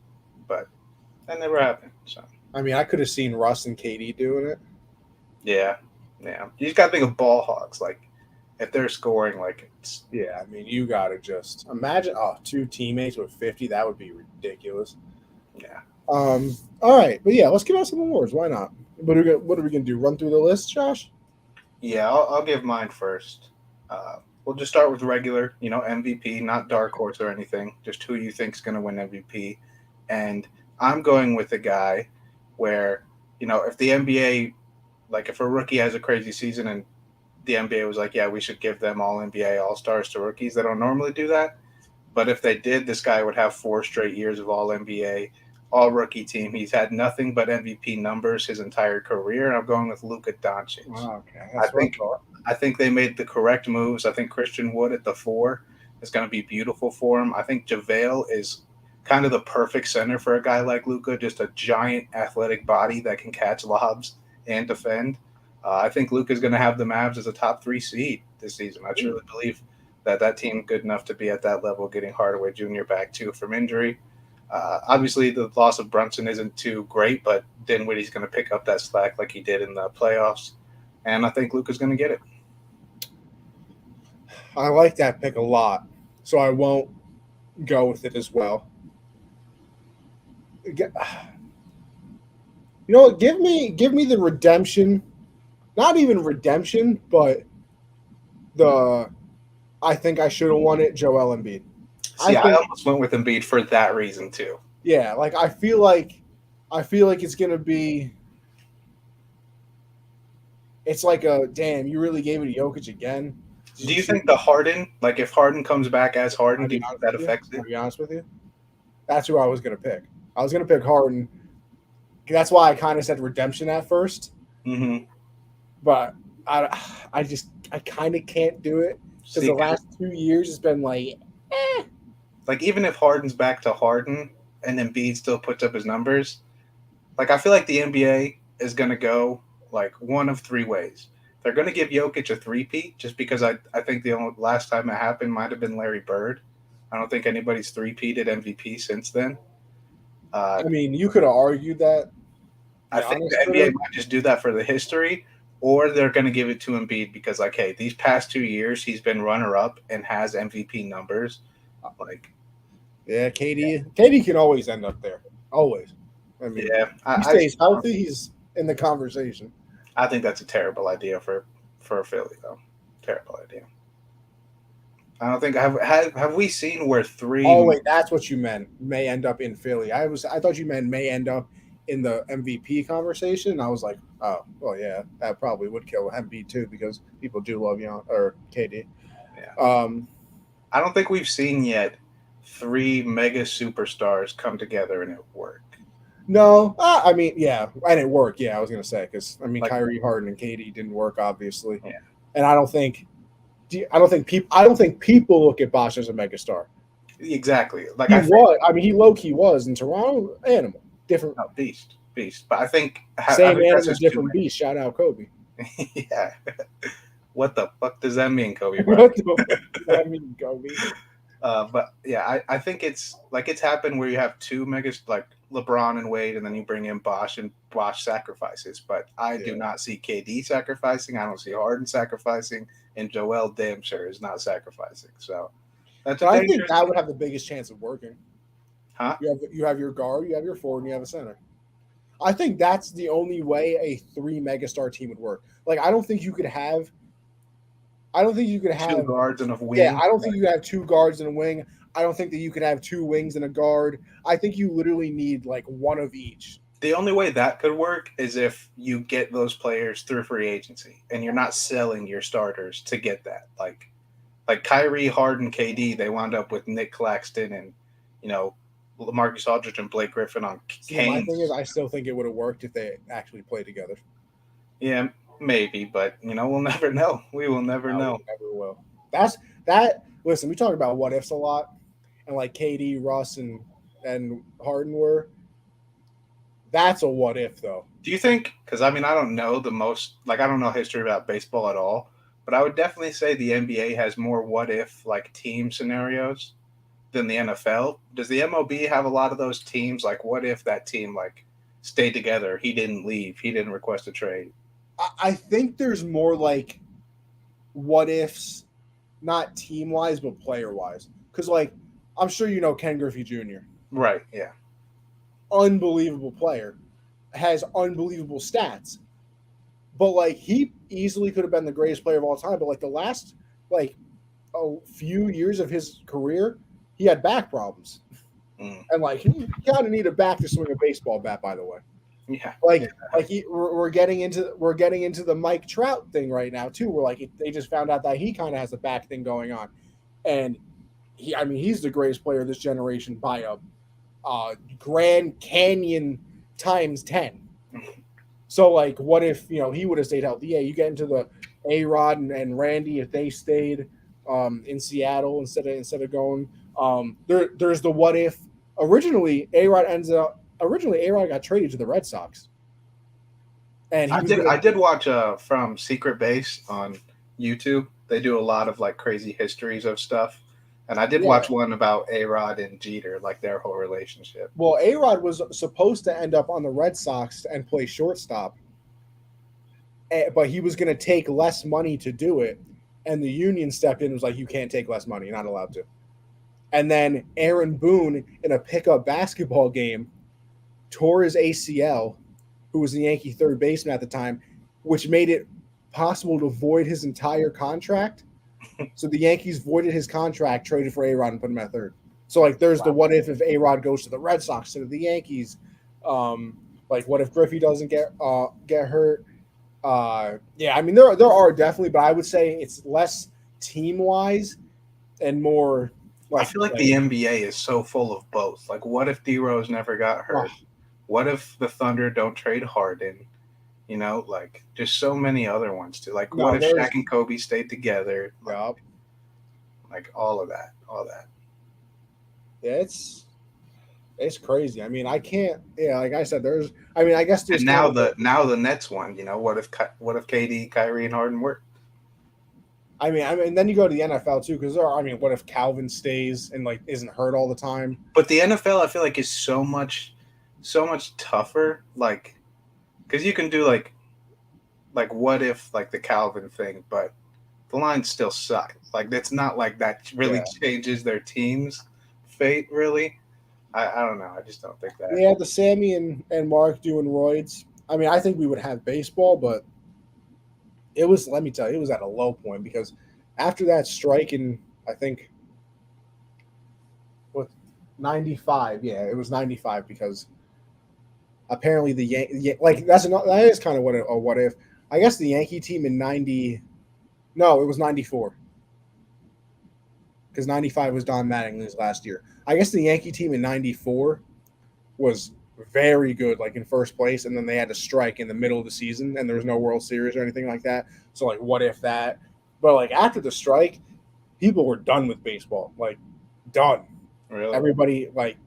but that never happened. So I mean, I could have seen Russ and KD doing it. Yeah. You just got to think of ball hogs, like. If they're scoring, like it's I mean, you gotta just imagine two teammates with 50. That would be ridiculous. Yeah. All right, but yeah, let's give out some awards. Why not? What are we gonna do? Run through the list, Josh? Yeah, I'll give mine first. We'll just start with regular, MVP, not dark horse or anything. Just who you think is gonna win MVP, and I'm going with a guy where if the NBA, like if a rookie has a crazy season and the NBA was like, yeah, we should give them all NBA All-Stars to rookies. They don't normally do that. But if they did, this guy would have 4 straight years of all NBA, all rookie team. He's had nothing but MVP numbers his entire career. And I'm going with Luka Doncic. Oh, okay. I think they made the correct moves. I think Christian Wood at the 4 is going to be beautiful for him. I think JaVale is kind of the perfect center for a guy like Luka, just a giant athletic body that can catch lobs and defend. I think Luke is going to have the Mavs as a top 3 seed this season. I truly believe that team good enough to be at that level, getting Hardaway Jr. back too from injury. Obviously, the loss of Brunson isn't too great, but Dinwiddie's going to pick up that slack like he did in the playoffs, and I think Luke is going to get it. I like that pick a lot, so I won't go with it as well. You know what? Give me the redemption. Not even redemption, but I think I should have won it, Joel Embiid. I almost went with Embiid for that reason too. Yeah, like I feel like it's gonna be. It's like damn, you really gave it to Jokic again. Do you think the Harden, like if Harden comes back as Harden, do you think that affects it? To be honest with you, that's who I was gonna pick. I was gonna pick Harden. That's why I kind of said redemption at first. Mm-hmm. But I kind of can't do it because the last 2 years it's been like, Like even if Harden's back to Harden and Embiid still puts up his numbers, like I feel like the NBA is going to go like one of 3 ways. They're going to give Jokic a 3-peat just because I think the only last time it happened might have been Larry Bird. I don't think anybody's 3-peated MVP since then. I mean, you could have argued that. I think the NBA might just do that for the history. Or they're going to give it to Embiid because, like, hey, these past 2 years he's been runner-up and has MVP numbers. Like, yeah, KD can always end up there. Always. I mean, he stays healthy. He's in the conversation. I think that's a terrible idea for Philly, though. Terrible idea. I don't think have we seen where 3? Oh wait, that's what you meant. May end up in Philly. I thought you meant may end up in the MVP conversation. I was like, oh, well, yeah, that probably would kill Embiid too because people do love KD. Yeah. I don't think we've seen yet 3 mega superstars come together and it work. No, I mean, yeah, and it worked. Yeah, I was gonna say because I mean, Like, Kyrie, Harden, and KD didn't work obviously, yeah, and I don't think people look at Bosh as a megastar. exactly. Like He I think was. I mean, he low key was in Toronto. Animal, different, no, beast. But I same think that's animal, just too different beast. Shout out Kobe. many. Yeah. What the fuck does that mean, Kobe Bryant? What the fuck does that mean, Kobe? But yeah, I think it's happened where you have two megas like LeBron and Wade, and then you bring in Bosh and Bosh sacrifices. But I do Yeah. not see KD sacrificing. I don't see Harden sacrificing, and Joel damn sure is not sacrificing. So that's But a I think dangerous that thing. would have the biggest chance of working. Huh? You have your guard, you have your forward, and you have a center. I think that's the only way a three megastar team would work. Like I don't think you could have. I don't think you could Two have. guards and a Yeah, wing. I don't think you could have two guards and a wing. I don't think that you could have two wings and a guard. I think you literally need like one of each. The only way that could work is if you get those players through free agency, and you're not selling your starters to get that. Like Kyrie, Harden, KD, they wound up with Nick Claxton and LaMarcus Aldridge and Blake Griffin on See, my thing is, Canes. I still think it would have worked if they actually played together. Yeah, maybe, but we'll never know. We will never No, we know. never will. That's that. Listen, we talk about what ifs a lot, and like KD, Russ, and Harden were. That's a what if though. Do you think? Because I don't know the most. Like, I don't know history about baseball at all, but I would definitely say the NBA has more what if like team scenarios than the NFL. Does the MLB have a lot of those teams? Like, what if that team like stayed together? He didn't leave. He didn't request a trade. I think there's more like what ifs, not team wise, but player wise. Because like I'm sure you know Ken Griffey Jr. Right. Yeah. Unbelievable player, has unbelievable stats, but like he easily could have been the greatest player of all time. But like the last like a few years of his career, he had back problems, Mm. and like he kind of need a back to swing a baseball bat. By the way, Yeah. like we're getting into the Mike Trout thing right now too. Where like they just found out that he kind of has a back thing going on, and he's the greatest player of this generation by a Grand Canyon times 10. So like, what if he would have stayed healthy? Yeah, you get into the A-Rod and Randy if they stayed in Seattle instead of going. There's the what if. Originally, A-Rod got traded to the Red Sox, and he I was did. gonna. I did watch from Secret Base on YouTube. They do a lot of like crazy histories of stuff, and I did Yeah, watch one about A Rod and Jeter, like their whole relationship. well, A-Rod was supposed to end up on the Red Sox and play shortstop, but he was going to take less money to do it, and the union stepped in and was like, "You can't take less money. You're not allowed to." And then Aaron Boone, in a pickup basketball game, tore his ACL, who was the Yankee third baseman at the time, which made it possible to void his entire contract. So the Yankees voided his contract, traded for A-Rod, and put him at third. So like, there's the what if A-Rod goes to the Red Sox instead of the Yankees. Like, what if Griffey doesn't get hurt? Yeah, I mean there are definitely, but I would say it's less team wise and more I like feel like the NBA is so full of both. Like, what if D Rose never got hurt? What if the Thunder don't trade Harden? Like just so many other ones too. Like, what if Shaq and Kobe stayed together? Like all of that, all that. Yeah, it's crazy. I mean, I can't. Yeah, like I said, there's. I mean, I guess there's And now the Nets one. What if KD, Kyrie, and Harden work? I mean, then you go to the NFL too, because what if Calvin stays and like isn't hurt all the time? But the NFL, I feel like, is so much tougher. Like, because you can do like what if like the Calvin thing, but the lines still suck. Like, it's not like that really changes their team's fate. Really, I don't know. I just don't think that. Yeah, the Sammy and Mark doing roids. I mean, I think we would have baseball, but it was. Let me tell you, it was at a low point because after that strike in, I think, what, 95. Yeah, it was 95 because apparently that is kind of what if. I guess the Yankee team in 90. No, it was 94. because 95 was Don Mattingly's last year. I guess the Yankee team in 94 was very good, like in first place, and then they had to strike in the middle of the season, and there was no World Series or anything like that. So, like, what if that? But, like, after the strike, people were done with baseball. Like, done. Really? Everybody, like,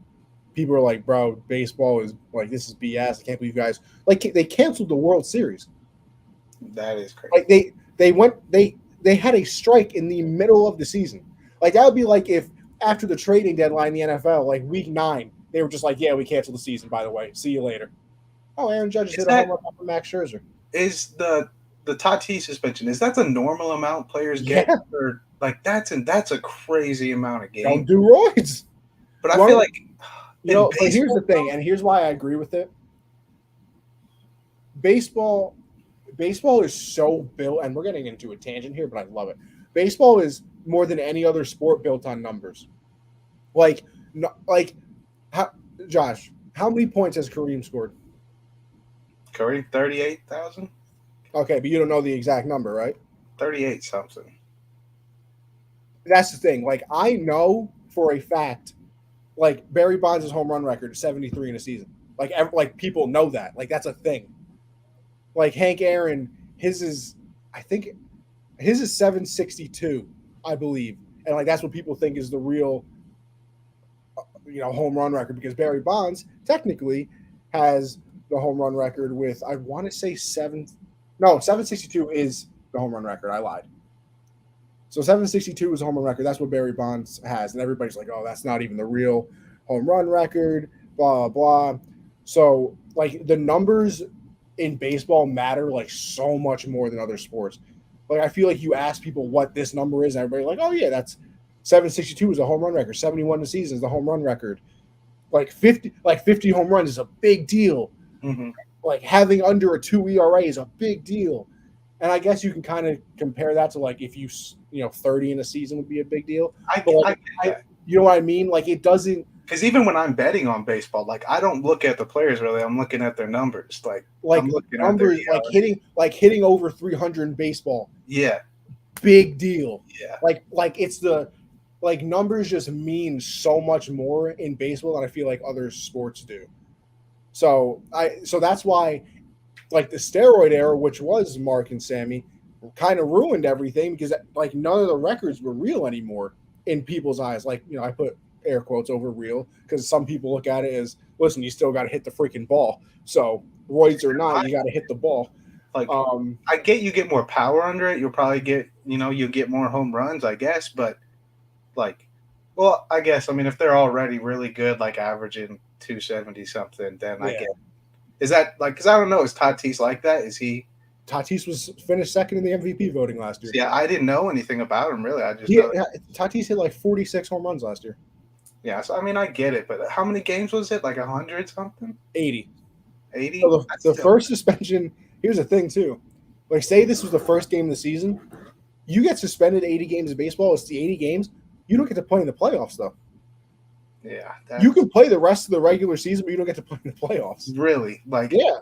people were like, bro, baseball is, like, this is BS. I can't believe you guys, like, they canceled the World Series. That is crazy. Like, they had a strike in the middle of the season. Like, that would be like if after the trading deadline in the NFL, like week 9, they were just like, yeah, we canceled the season, by the way. See you later. Oh, Aaron Judge just hit a home run off of Max Scherzer. Is the Tatis suspension, is that the normal amount players get? Yeah. Or, like, that's a crazy amount of games. Don't do roids. But I feel like, but here's the thing, and here's why I agree with it. Baseball is so built, and we're getting into a tangent here, but I love it. Baseball is more than any other sport built on numbers. Josh, how many points has Kareem scored? Kareem, 38,000? Okay, but you don't know the exact number, right? 38 something. That's the thing. Like, I know for a fact, like, Barry Bonds' home run record is 73 in a season. Like people know that. Like, that's a thing. Like, Hank Aaron, his is 762, I believe. And, like, that's what people think is the real, home run record, because Barry Bonds technically has the home run record with, I want to say 762 is the home run record. I lied. So 762 is a home run record. That's what Barry Bonds has. And everybody's like, oh, that's not even the real home run record, blah, blah. So, like, the numbers in baseball matter, like, so much more than other sports. Like, I feel like you ask people what this number is, and everybody's like, oh, yeah, that's 762 is a home run record. 71 in the season is the home run record. Like 50 home runs is a big deal. Mm-hmm. Like, having under a 2 ERA is a big deal. And I guess you can kind of compare that to, like, if 30 in a season would be a big deal. You know what I mean? Like, it doesn't. Because even when I'm betting on baseball, like, I don't look at the players really. I'm looking at their numbers. Like I'm looking numbers, at their hitting over 300 in baseball. Yeah. Big deal. Yeah. Like it's the, like, numbers just mean so much more in baseball than I feel like other sports do. So that's why, like, the steroid era, which was Mark and Sammy, kind of ruined everything, because, like, none of the records were real anymore in people's eyes. Like, I put air quotes over real, because some people look at it as, listen, you still got to hit the freaking ball. So roids or not, you got to hit the ball. Like, I get you get more power under it. You'll probably get, you'll get more home runs, I guess. But, like, well, I guess, I mean, if they're already really good, like averaging 270 something, then yeah. I get. Is that, like, because I don't know, is Tatis like that? Is he? Tatis was finished second in the MVP voting last year. Yeah, I didn't know anything about him, really. I just know Tatis hit like 46 home runs last year. Yeah, so, I mean, I get it, but how many games was it? Like 100 something? 80. 80? So the first suspension, here's the thing, too. Like, say this was the first game of the season. You get suspended 80 games of baseball. It's the 80 games. You don't get to play in the playoffs, though. Yeah. You can play the rest of the regular season, but you don't get to play in the playoffs. Really? Like, yeah.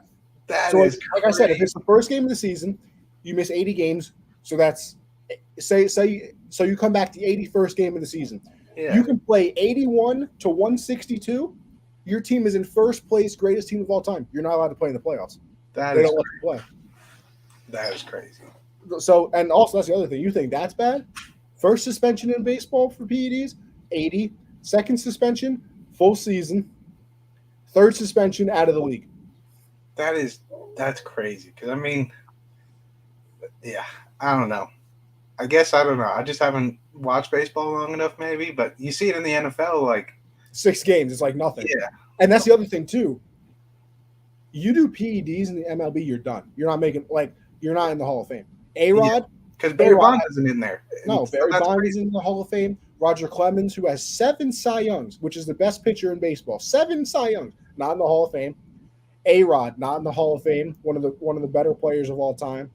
That so, is like I said, if it's the first game of the season, you miss 80 games. So that's so you come back the 81st game of the season. Yeah. You can play 81 to 162. Your team is in first place, greatest team of all time. You're not allowed to play in the playoffs. They don't let you play. That is crazy. So, and also that's the other thing. You think that's bad? First suspension in baseball for PEDs, 80. Second suspension, full season. Third suspension, out of the league. That's crazy. Because, I mean, yeah, I don't know. I guess I don't know. I just haven't watched baseball long enough, maybe. But you see it in the NFL, like 6 games. It's like nothing. Yeah. And that's the other thing, too. You do PEDs in the MLB, you're done. You're not making, like, you're not in the Hall of Fame. A-Rod. Because Barry Bonds isn't in there. No, Barry Bonds is in the Hall of Fame. Roger Clemens, who has 7 Cy Youngs, which is the best pitcher in baseball. 7 Cy Youngs, not in the Hall of Fame. A-Rod, not in the Hall of Fame. One of the better players of all time.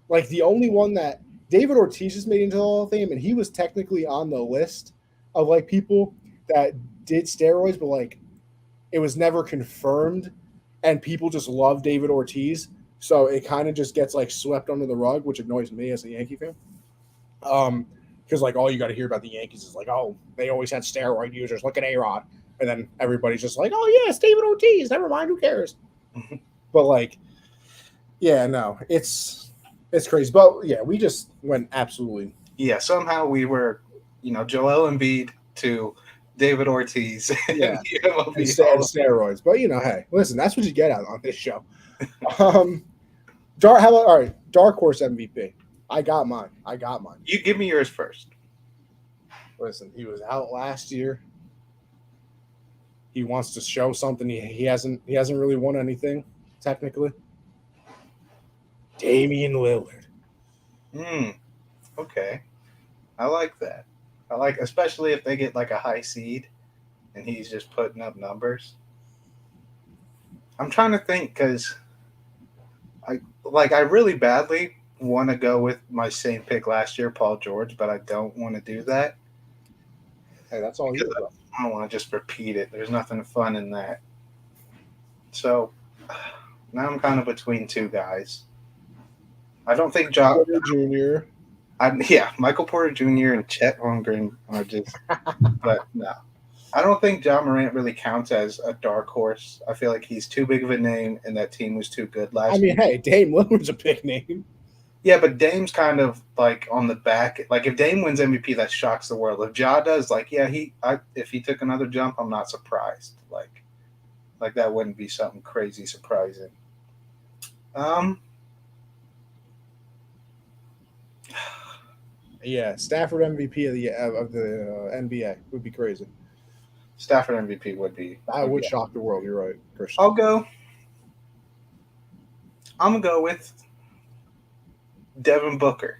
Like, the only one that David Ortiz just made into the Hall of Fame, and he was technically on the list of, like, people that did steroids, but, like, it was never confirmed, and people just love David Ortiz, so it kind of just gets, like, swept under the rug, which annoys me as a Yankee fan. because like all you got to hear about the Yankees is like, oh, they always had steroid users. Look at A-Rod, and then everybody's just like, oh yeah, Steven Ortiz. Never mind, who cares? But like, yeah, no, it's crazy. But yeah, we just went absolutely. Yeah, somehow we were, Joel Embiid to David Ortiz. Yeah, and MLB, and steroids. But hey, listen, that's what you get out on this show. How about all right? Dark horse MVP. I got mine. You give me yours first. Listen, he was out last year. He wants to show something. He hasn't really won anything technically. Damian Lillard. Okay. I like that. Especially if they get like a high seed and he's just putting up numbers. I'm trying to think because I really badly want to go with my same pick last year, Paul George, but I don't want to do that. Hey, that's all you. I don't want to just repeat it. There's nothing fun in that. So now I'm kind of between two guys. I don't think Porter Jr. Michael Porter Jr. and Chet Holmgren are just, but no. I don't think Ja Morant really counts as a dark horse. I feel like he's too big of a name, and that team was too good last year. Hey, Dame Lillard's a big name. Yeah, but Dame's kind of like on the back. Like if Dame wins MVP, that shocks the world. If Ja does, if he took another jump, I'm not surprised. Like that wouldn't be something crazy surprising. Yeah, Stafford MVP of the NBA would be crazy. Stafford MVP would be. That would shock the world. You're right, Christian. I'm gonna go with Devin Booker.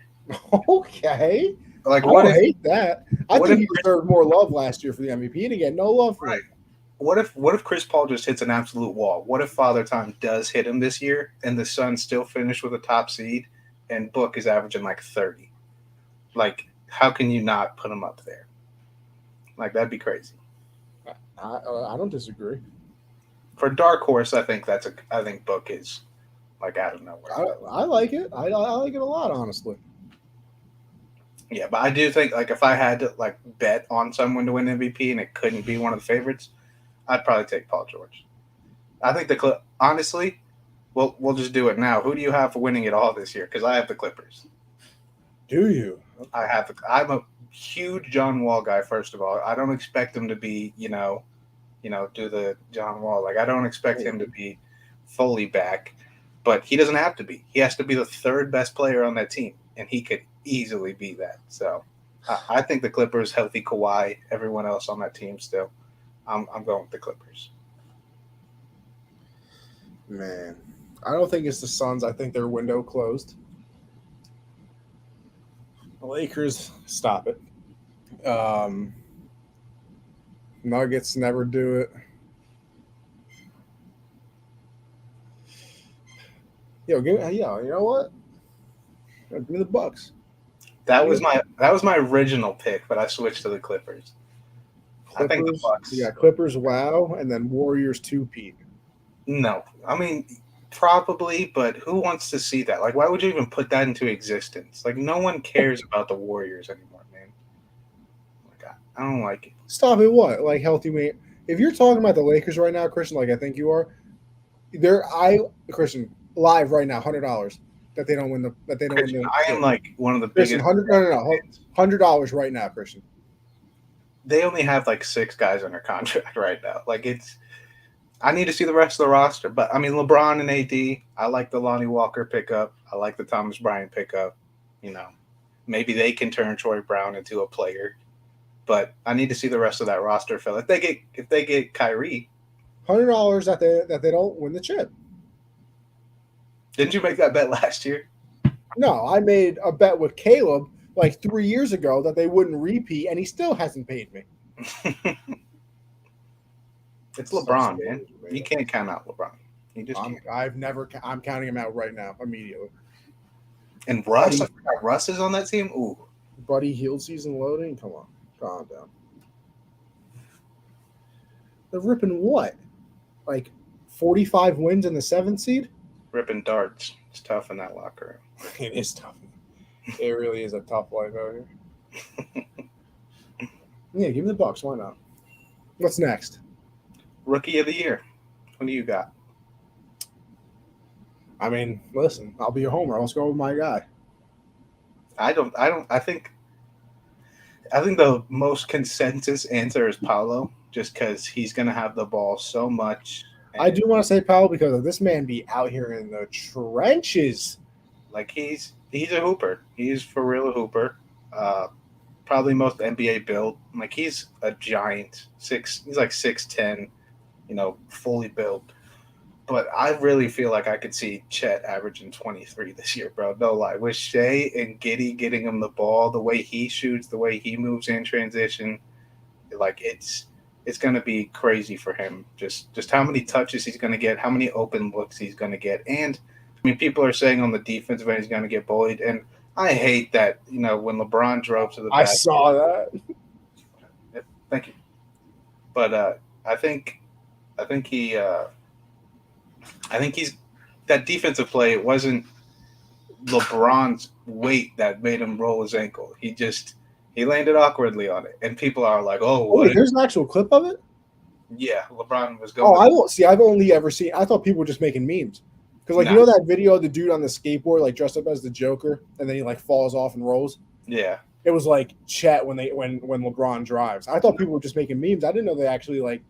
Okay. Like, I don't hate that. I think he deserved more love last year for the MVP, and again, no love for him. What if Chris Paul just hits an absolute wall? What if Father Time does hit him this year, and the Suns still finish with a top seed, and Book is averaging like 30? Like, how can you not put him up there? Like, that'd be crazy. I don't disagree. For dark horse, I think Book is like out of nowhere. I like it. I like it a lot, honestly. Yeah, but I do think like if I had to like bet on someone to win MVP and it couldn't be one of the favorites, I'd probably take Paul George. I think honestly, we'll just do it now. Who do you have for winning it all this year? Because I have the Clippers. Do you? I'm a huge John Wall guy. First of all, I don't expect him to be do the John Wall. Like I don't expect him to be fully back, but he doesn't have to be. He has to be the third best player on that team, and he could easily be that. So I think the Clippers, healthy Kawhi, everyone else on that team still. I'm going with the Clippers. Man, I don't think it's the Suns. I think their window closed. The Lakers, stop it. Nuggets never do it. You know what? Give me the Bucks. That was my original pick, but I switched to the Clippers. I think the Bucks. Yeah, Clippers, wow, and then Warriors 2-peat. No, I mean probably, but who wants to see that? Like, why would you even put that into existence? Like, no one cares about the Warriors anymore, man. Like, I don't like it. Stop it! What? Like healthy man? If you're talking about the Lakers right now, Christian, like I think you are, Christian, live right now, $100 that they don't win the. Christian, I am like one of the biggest. $100 right now, Christian. They only have like 6 guys under contract right now. Like I need to see the rest of the roster. But I mean, LeBron and AD. I like the Lonnie Walker pickup. I like the Thomas Bryant pickup. Maybe they can turn Troy Brown into a player. But I need to see the rest of that roster fill. If they get Kyrie, $100 that they don't win the chip. Didn't you make that bet last year? No, I made a bet with Caleb like 3 years ago that they wouldn't repeat, and he still hasn't paid me. It's LeBron, man. You can't count out LeBron. You just can't. I'm counting him out right now, immediately. And Russ, I forgot Russ is on that team. Ooh, Buddy Hield season loading. Come on, calm down. They're ripping what? Like 45 wins in the 7th seed? Ripping darts. It's tough in that locker room. It is tough. It really is a tough life out here. Yeah, give me the Bucks. Why not? What's next? Rookie of the year. What do you got? I mean, listen, I'll be a homer. Let's go with my guy. I don't. I don't. I think. I think the most consensus answer is Paulo, just because he's gonna have the ball so much. I do want to say Powell because this man be out here in the trenches. Like he's a hooper. He's for real a hooper. Uh, Probably most NBA built. Like he's a giant. He's like 6'10", fully built. But I really feel like I could see Chet averaging 23 this year, bro. No lie. With Shea and Giddy getting him the ball, the way he shoots, the way he moves in transition, like it's gonna be crazy for him. Just how many touches he's gonna get, how many open looks he's gonna get. And I mean, people are saying on the defensive end he's gonna get bullied. And I hate that, when LeBron drove to the I basket. saw that. Thank you. But I think he I think he's that defensive play. It wasn't LeBron's weight that made him roll his ankle. He landed awkwardly on it, and people are like, "Oh, Oh, wait, there's an actual clip of it? Yeah, LeBron was Oh, going. I won't see. I've only ever seen. I thought people were just making memes because, like, Nah. you know that video of the dude on the skateboard, like dressed up as the Joker, and then he like falls off and rolls. Yeah, It was like Chet when LeBron drives. I thought people were just making memes. I didn't know they actually like.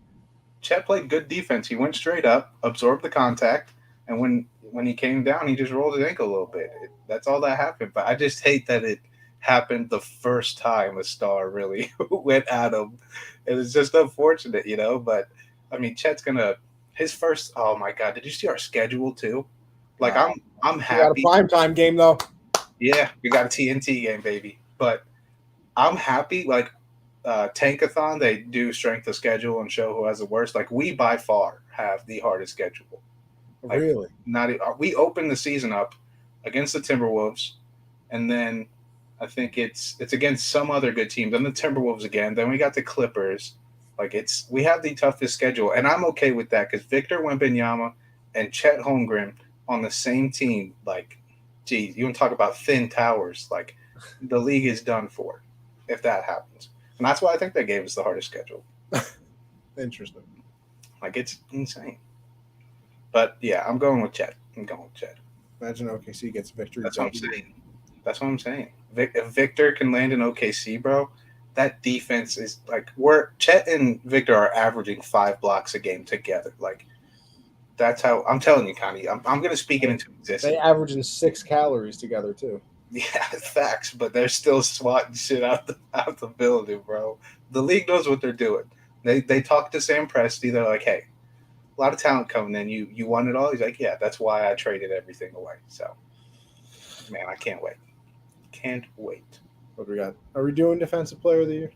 Chet played good defense. He went straight up, absorbed the contact, and when he came down, he just rolled his ankle a little bit. That's all that happened. But I just hate that it happened the first time a star really went at him. It was just unfortunate, But I mean, Chet's gonna his first. Oh my God! Did you see our schedule too? Like I'm We got a happy. primetime game though. Yeah, we got a TNT game, baby. But I'm happy. Like Tankathon, they do strength of schedule and show who has the worst. Like we by far have the hardest schedule. Like, Really? We open the season up against the Timberwolves, and then I think it's against some other good team. Then the Timberwolves again. Then we got the Clippers. Like we have the toughest schedule, and I'm okay with that because Victor Wembanyama and Chet Holmgren on the same team. Like, geez, you want to talk about thin towers? Like, the league is done for if that happens, and that's why I think they gave us the hardest schedule. Interesting. Like, it's insane. But yeah, I'm going with Chet. Imagine OKC gets victory. That's what I'm saying. If Victor can land in OKC, bro, that defense is like Chet and Victor are averaging 5 blocks a game together. Like that's how I'm telling you, Connie. I'm going to speak it into existence. They averaging 6 calories together too. Yeah, facts. But they're still swatting shit out the building, bro. The league knows what they're doing. They talk to Sam Presti. They're like, hey, a lot of talent coming in. You won it all. He's like, yeah, that's why I traded everything away. So, man, I can't wait. Can't wait. What do we got? Are we doing defensive player of the year?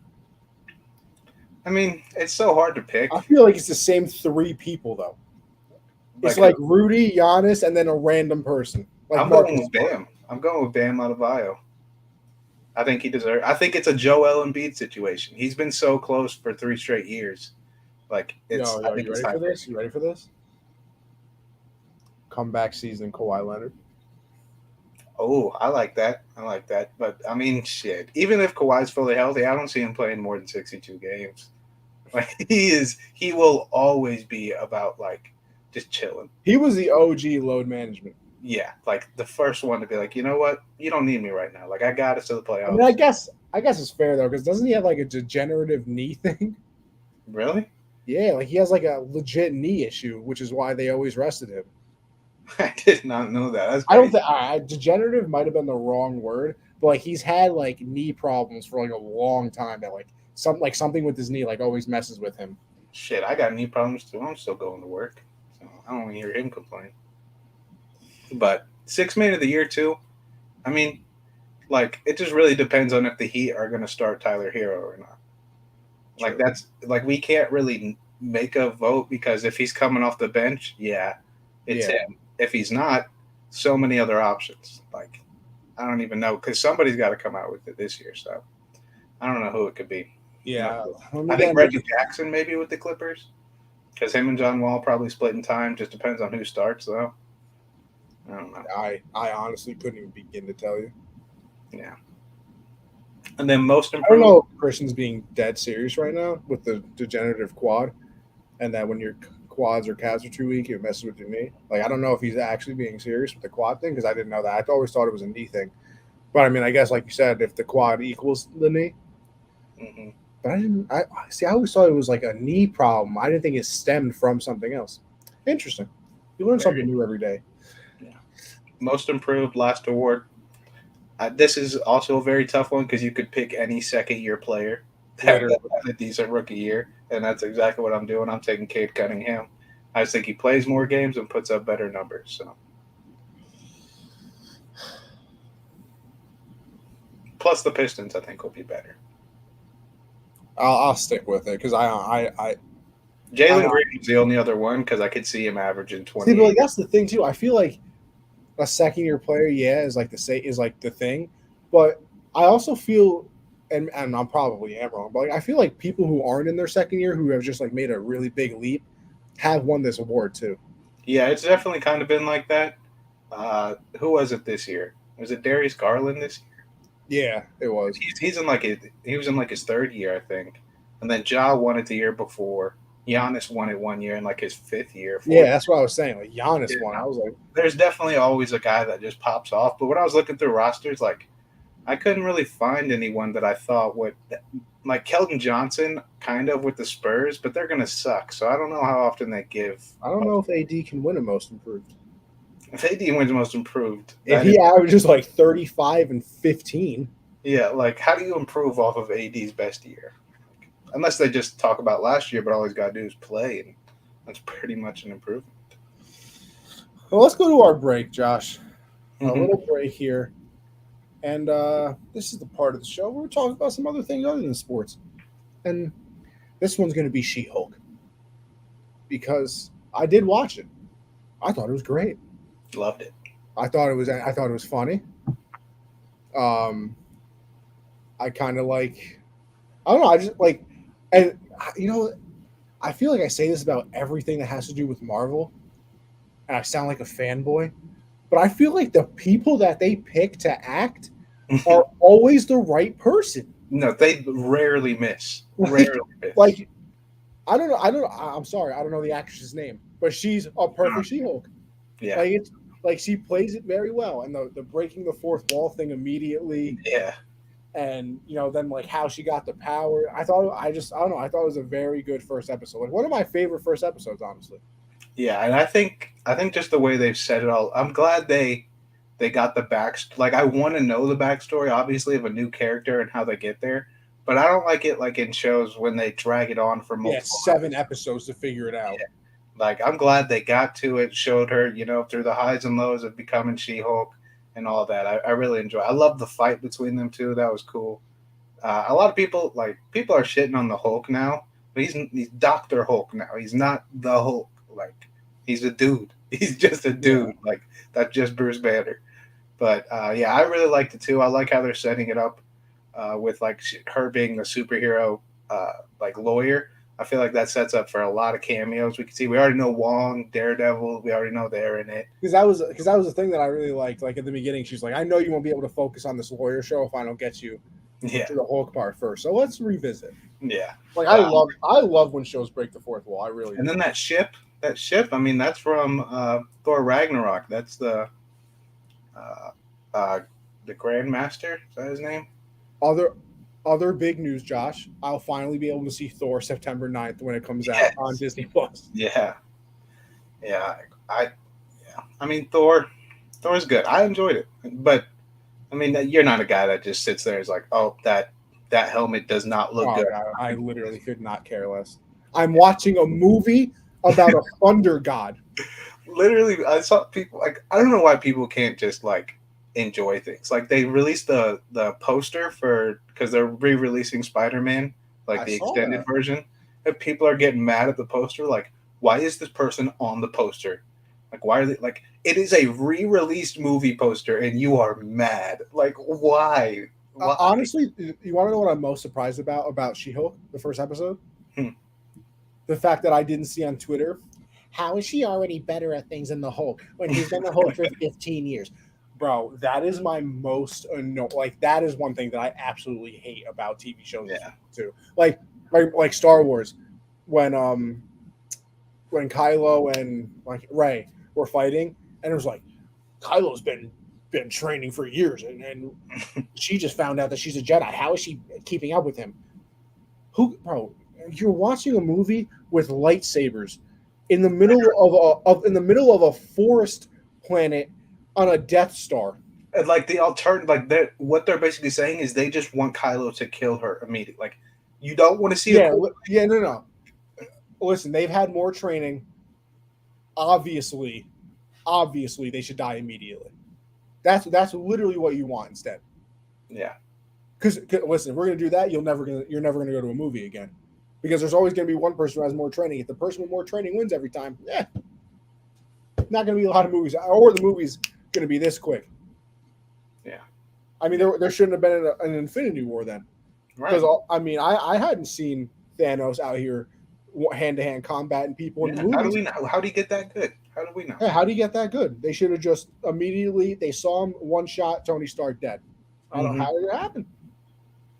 I mean, it's so hard to pick. I feel like it's the same 3 people though. It's like Rudy, Giannis, and then a random person. Like I'm going with Bam. I'm going with Bam Adebayo. I think he deserves. I think it's a Joel Embiid situation. He's been so close for 3 straight years. Like it's. You ready for this? You ready for this? Comeback season, Kawhi Leonard. Oh, I like that. But I mean, shit. Even if Kawhi's fully healthy, I don't see him playing more than 62 games. Like he will always be about like just chilling. He was the OG load management. Yeah, like the first one to be like, you know what, you don't need me right now. Like I got us to the playoffs. I mean, I guess it's fair though, because doesn't he have like a degenerative knee thing? Really? Yeah, like he has like a legit knee issue, which is why they always rested him. I did not know that. That's I don't think degenerative might have been the wrong word, but like he's had like knee problems for like a long time. That like something with his knee like always messes with him. Shit, I got knee problems too. I'm still going to work, so I don't want to hear him complain. But 6th man of the year too. I mean, like it just really depends on if the Heat are going to start Tyler Hero or not. True. Like that's like we can't really make a vote because if he's coming off the bench, it's him. If he's not, so many other options. Like I don't even know because somebody's got to come out with it this year. So I don't know who it could be. Yeah, I think Reggie Jackson maybe with the Clippers because him and John Wall probably splitting time. Just depends on who starts though. I don't know. I honestly couldn't even begin to tell you. Yeah. And then most I don't improved. know if Christian's being dead serious right now with the degenerative quad, and that when your quads or calves are too weak, it messes with your knee. Like, I don't know if he's actually being serious with the quad thing because I didn't know that. I always thought it was a knee thing. But I mean, I guess like you said, if the quad equals the knee, Hmm. but I didn't. I see. I always thought it was like a knee problem. I didn't think it stemmed from something else. Interesting. You learn something new every day. Yeah. Most improved last award. This is also a very tough one because you could pick any second year player that Literally, had a decent rookie year, and that's exactly what I'm doing. I'm taking Cade Cunningham. I just think he plays more games and puts up better numbers. So plus the Pistons, I think will be better. I'll stick with it because Jalen Green was the only other one because I could see him averaging see. But 28. like that's the thing too. I feel like a second year player, is like the thing, but I also feel, and I'm probably am wrong, but like I feel like people who aren't in their second year who have just like made a really big leap have won this award too. Yeah, it's definitely kind of been like that. Who was it this year? Was it Darius Garland this year? Yeah, it was. He's in like he was in like his third year, I think, and then Ja won it the year before. Giannis won it one year in like his fifth year. Yeah, Fourth. that's what I was saying. Like Giannis Yeah. won. I was like, There's definitely always a guy that just pops off. But when I was looking through rosters, like I couldn't really find anyone that I thought would like Keldon Johnson, kind of with the Spurs, but they're gonna suck. So I don't know how often they give. I don't know if AD can win a most improved. If AD wins most improved, If he averages like 35 and 15. yeah, like how do you improve off of AD's best year? Unless they just talk about last year, but all he's got to do is play, and that's pretty much an improvement. Well, let's go to our break, Josh. A Mm-hmm. little break here. And this is the part of the show where we're talking about some other things other than sports. And this one's going to be She-Hulk. Because I did watch it. I thought it was great. Loved it. I thought it was funny. I kind of like, I don't know, I just like, and you know, I feel like I say this about everything that has to do with Marvel, and I sound like a fanboy, but I feel like the people that they pick to act are always the right person. No, they rarely miss. Rarely miss. Like, I'm sorry, I don't know the actress's name, but she's a perfect She-Hulk. Yeah. Like it's like she plays it very well, and the breaking the fourth wall thing immediately. Yeah. And then like how she got the power. I don't know. I thought it was a very good first episode. Like one of my favorite first episodes, honestly. Yeah, and I think just the way they've set it all, I'm glad they got the back. Like I want to know the backstory, obviously, of a new character and how they get there. But I don't like it like in shows when they drag it on for multiple 7 episodes to figure it out. Yeah. Like I'm glad they got to it, showed her, through the highs and lows of becoming She-Hulk and all that. I really enjoy. I love the fight between them two. That was cool. A lot of people are shitting on the Hulk now, but he's Dr. Hulk now. He's not the Hulk. Like he's a dude. He's just a dude. Yeah. Like that's just Bruce Banner. But yeah, I really liked it too. I like how they're setting it up with like her being the superhero like lawyer. I feel like that sets up for a lot of cameos. We can see we already know Wong, Daredevil. We already know they're in it. Because that was the thing that I really liked. Like at the beginning, she's like, "I know you won't be able to focus on this lawyer show if I don't get you to the Hulk part first. So let's revisit." Yeah, like I love when shows break the fourth wall. I really. And then that ship. I mean, that's from Thor Ragnarok. That's the Grand Master. Is that his name? Other big news, Josh. I'll finally be able to see Thor September 9th when it comes out on Disney Plus. Yeah. I mean, Thor's good. I enjoyed it, but I mean, you're not a guy that just sits there and is like, oh, that helmet does not look good. God, I literally could not care less. I'm watching a movie about a thunder god. Literally, I saw people like I don't know why people can't just like enjoy things. Like they released the poster because they're re-releasing Spider-Man, like the extended version, and people are getting mad at the poster. Like, why is this person on the poster? Like, why are they like? It is a re-released movie poster, and you are mad. Like, why? Honestly, you want to know what I'm most surprised about She-Hulk, the first episode? The fact that I didn't see on Twitter. How is she already better at things than the Hulk when he's been the Hulk for 15 years? Bro, that is my most like that is one thing that I absolutely hate about TV shows Yeah. too. Like Star Wars, when when Kylo and like Rey were fighting, and it was like Kylo's been training for years, and she just found out that she's a Jedi. How is she keeping up with him? Who, bro? You're watching a movie with lightsabers in the middle of in the middle of a forest planet on a Death Star. And like the alternative, like what they're basically saying is they just want Kylo to kill her immediately. Like you don't want to see a cool. Yeah, no. Listen, they've had more training. Obviously, they should die immediately. That's literally what you want instead. Yeah. Because listen, if we're gonna do that, you're never gonna go to a movie again. Because there's always gonna be one person who has more training. If the person with more training wins every time, not gonna be a lot of movies, or the movie's gonna be this quick. Yeah. I mean, there shouldn't have been an Infinity War then. Because I mean, I hadn't seen Thanos out here hand-to-hand combating people in the movies. How do we know? How do you get that good? How do we know? Yeah, how do you get that good? They should have just immediately, they saw him, one shot, Tony Stark dead. I don't know how did it happen.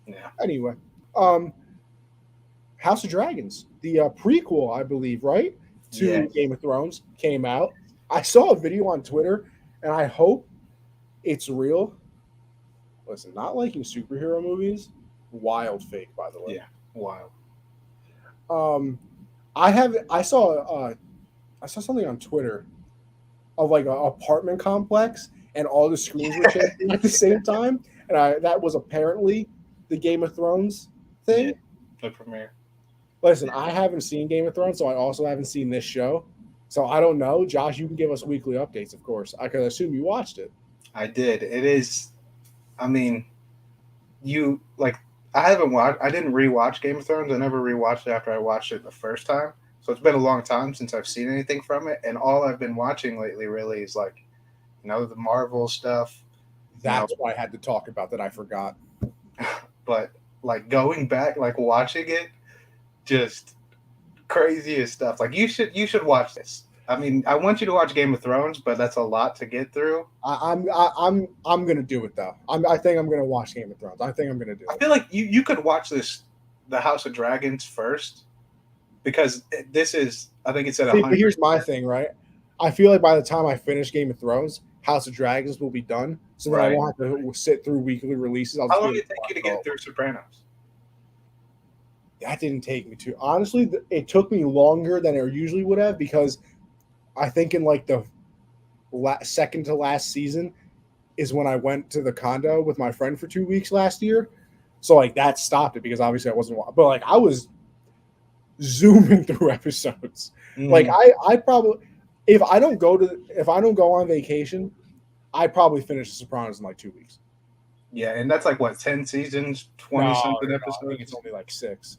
Yeah. Anyway, House of Dragons, the prequel, I believe, right, to Game of Thrones came out. I saw a video on Twitter, and I hope it's real. Listen, not liking superhero movies, wild fake, by the way. Yeah, wild. I saw something on Twitter of like an apartment complex, and all the screens were changing at the same time, and that was apparently the Game of Thrones thing. Yeah, the premiere. Listen, I haven't seen Game of Thrones, so I also haven't seen this show. So I don't know. Josh, you can give us weekly updates, of course. I could assume you watched it. I did. It is, I mean, I haven't watched, I didn't rewatch Game of Thrones. I never rewatched it after I watched it the first time. So it's been a long time since I've seen anything from it. And all I've been watching lately really is like, the Marvel stuff. That's what I had to talk about that I forgot. But like going back, like watching it, just craziest stuff. Like you should watch this. I mean, I want you to watch Game of Thrones, but that's a lot to get through. I'm gonna do it though. I think I'm gonna watch Game of Thrones. I think I'm gonna do it. I feel like you could watch this, The House of Dragons first, because this is, I think it's at 100. But here's my thing, right? I feel like by the time I finish Game of Thrones, House of Dragons will be done, so then I won't have to sit through weekly releases. How long did it take you to get through Sopranos? That didn't take me too. Honestly, it took me longer than it usually would have, because I think in like the second to last season is when I went to the condo with my friend for 2 weeks last year. So like that stopped it, because obviously I wasn't. But like I was zooming through episodes. Like I probably, if I don't go on vacation, I probably finish The Sopranos in like 2 weeks. Yeah, and that's like what, 10 seasons, 20-something episodes? I think it's only like 6.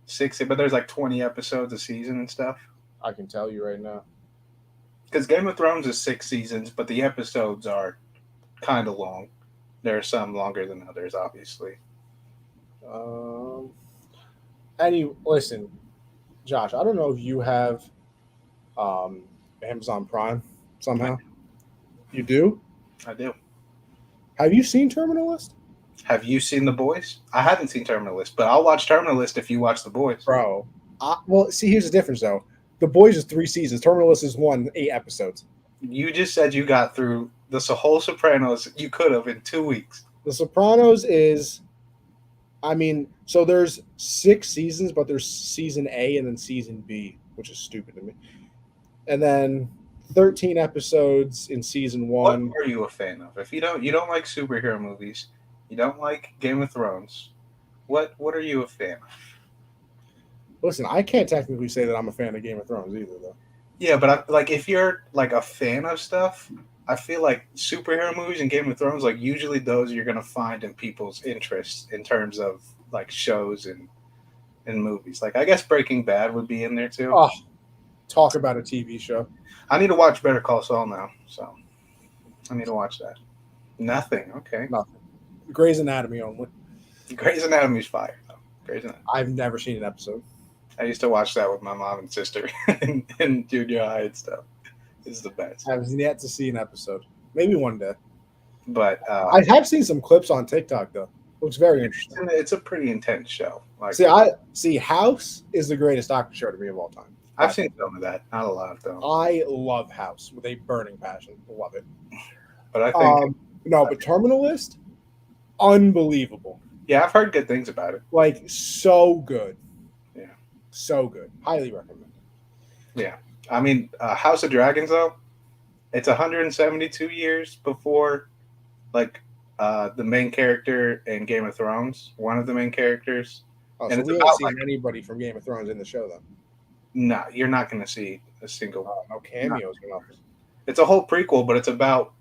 60, but there's like 20 episodes a season and stuff. I can tell you right now. Because Game of Thrones is 6 seasons, but the episodes are kind of long. There are some longer than others, obviously. Listen, Josh, I don't know if you have Amazon Prime somehow. You do? I do. Have you seen Terminal List? Have you seen The Boys? I haven't seen Terminal List, but I'll watch Terminal List if you watch The Boys. Bro. Well, see, here's the difference, though. The Boys is 3 seasons. Terminal List is 8 episodes. You just said you got through the whole Sopranos. You could have in 2 weeks. The Sopranos is, I mean, so there's 6 seasons, but there's season A and then season B, which is stupid to me. And then 13 episodes in season 1. What are you a fan of? If you don't like superhero movies, you don't like Game of Thrones, what are you a fan of? Listen, I can't technically say that I'm a fan of Game of Thrones either, though. Yeah, but if you're like a fan of stuff, I feel like superhero movies and Game of Thrones, like usually those you're gonna find in people's interests in terms of like shows and movies. Like I guess Breaking Bad would be in there too. Oh, talk about a TV show. I need to watch Better Call Saul now, so I need to watch that. Nothing. Okay. Nothing. Grey's Anatomy only. Grey's Anatomy's fire. Though. Grey's Anatomy. I've never seen an episode. I used to watch that with my mom and sister in junior high and stuff. It's the best. I have yet to see an episode. Maybe one day. But I have seen some clips on TikTok though. Looks very interesting. it's a pretty intense show. Like, See, House is the greatest doctor show to me of all time. I've seen some of that, not a lot though. I love House with a burning passion. Love it. But I think but Terminal List, unbelievable. yeah, I've heard good things about it. Like so good. Yeah, so good. Highly recommend. Yeah, I mean, House of Dragons though, it's 172 years before, like, the main character in Game of Thrones, one of the main characters. Oh, and so it's we haven't seen anybody from Game of Thrones in the show though. No, you're not going to see a single. No cameos. No. It's a whole prequel, but it's about,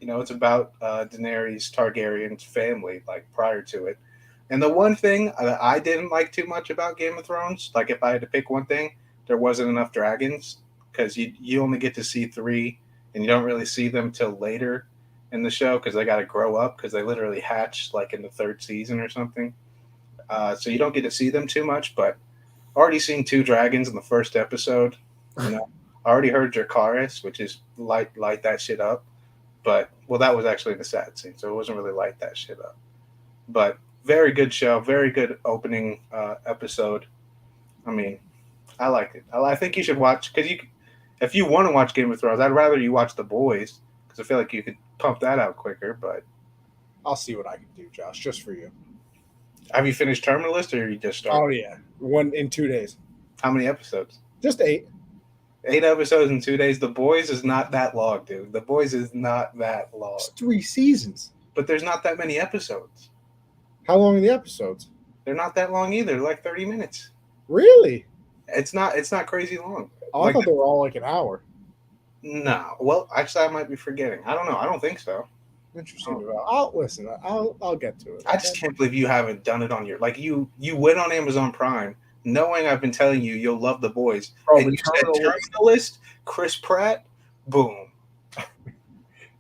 Daenerys Targaryen's family, like prior to it. And the one thing that I didn't like too much about Game of Thrones, like if I had to pick one thing, there wasn't enough dragons because you only get to see 3, and you don't really see them till later in the show because they got to grow up because they literally hatch like in the 3rd season or something. So you don't get to see them too much, but already seen 2 dragons in the first episode. I already heard Dracarys, which is light that shit up. But that was actually the sad scene, so it wasn't really light that shit up. But very good show, very good opening episode. I mean, I like it. I think you should watch because if you want to watch Game of Thrones, I'd rather you watch The Boys because I feel like you could pump that out quicker. But I'll see what I can do, Josh, just for you. Have you finished Terminal List or you just started? Oh yeah, 1 in 2 days. How many episodes? Just 8. 8 episodes in 2 days. The Boys is not that long, dude. The Boys is not that long. It's 3 seasons. But there's not that many episodes. How long are the episodes? They're not that long either. They're like 30 minutes. Really? It's not crazy long. Oh, I thought they were all like an hour. No. Well, actually, I might be forgetting. I don't know. I don't think so. Interesting. I'll get to it. I just can't believe you haven't done it on your you went on Amazon Prime knowing I've been telling you you'll love The Boys. And you said Terminal List, Chris Pratt, boom.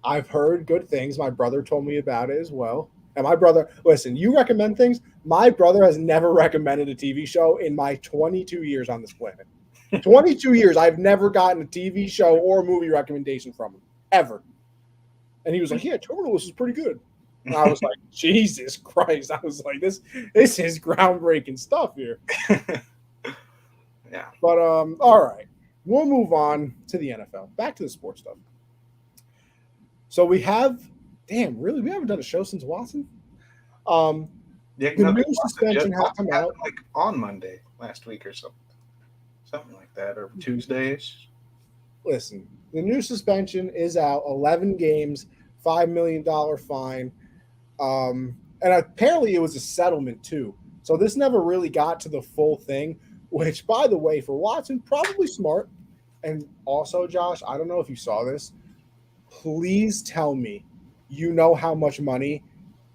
I've heard good things. My brother told me about it as well. And my brother, listen, you recommend things. My brother has never recommended a TV show in my 22 years on this planet. 22 years, I've never gotten a TV show or movie recommendation from him, ever. And he was like, yeah, Terminal List is pretty good. And I was like, Jesus Christ. I was like, this is groundbreaking stuff here. Yeah. But, all right. We'll move on to the NFL. Back to the sports stuff. So we have, we haven't done a show since Watson. The new suspension has come out. Like on Monday last week or something. Something like that, or Tuesdays. Listen, the new suspension is out. 11 games, $5 million fine. And apparently it was a settlement too. So this never really got to the full thing, which, by the way, for Watson, probably smart. And also, Josh, I don't know if you saw this. Please tell me you know how much money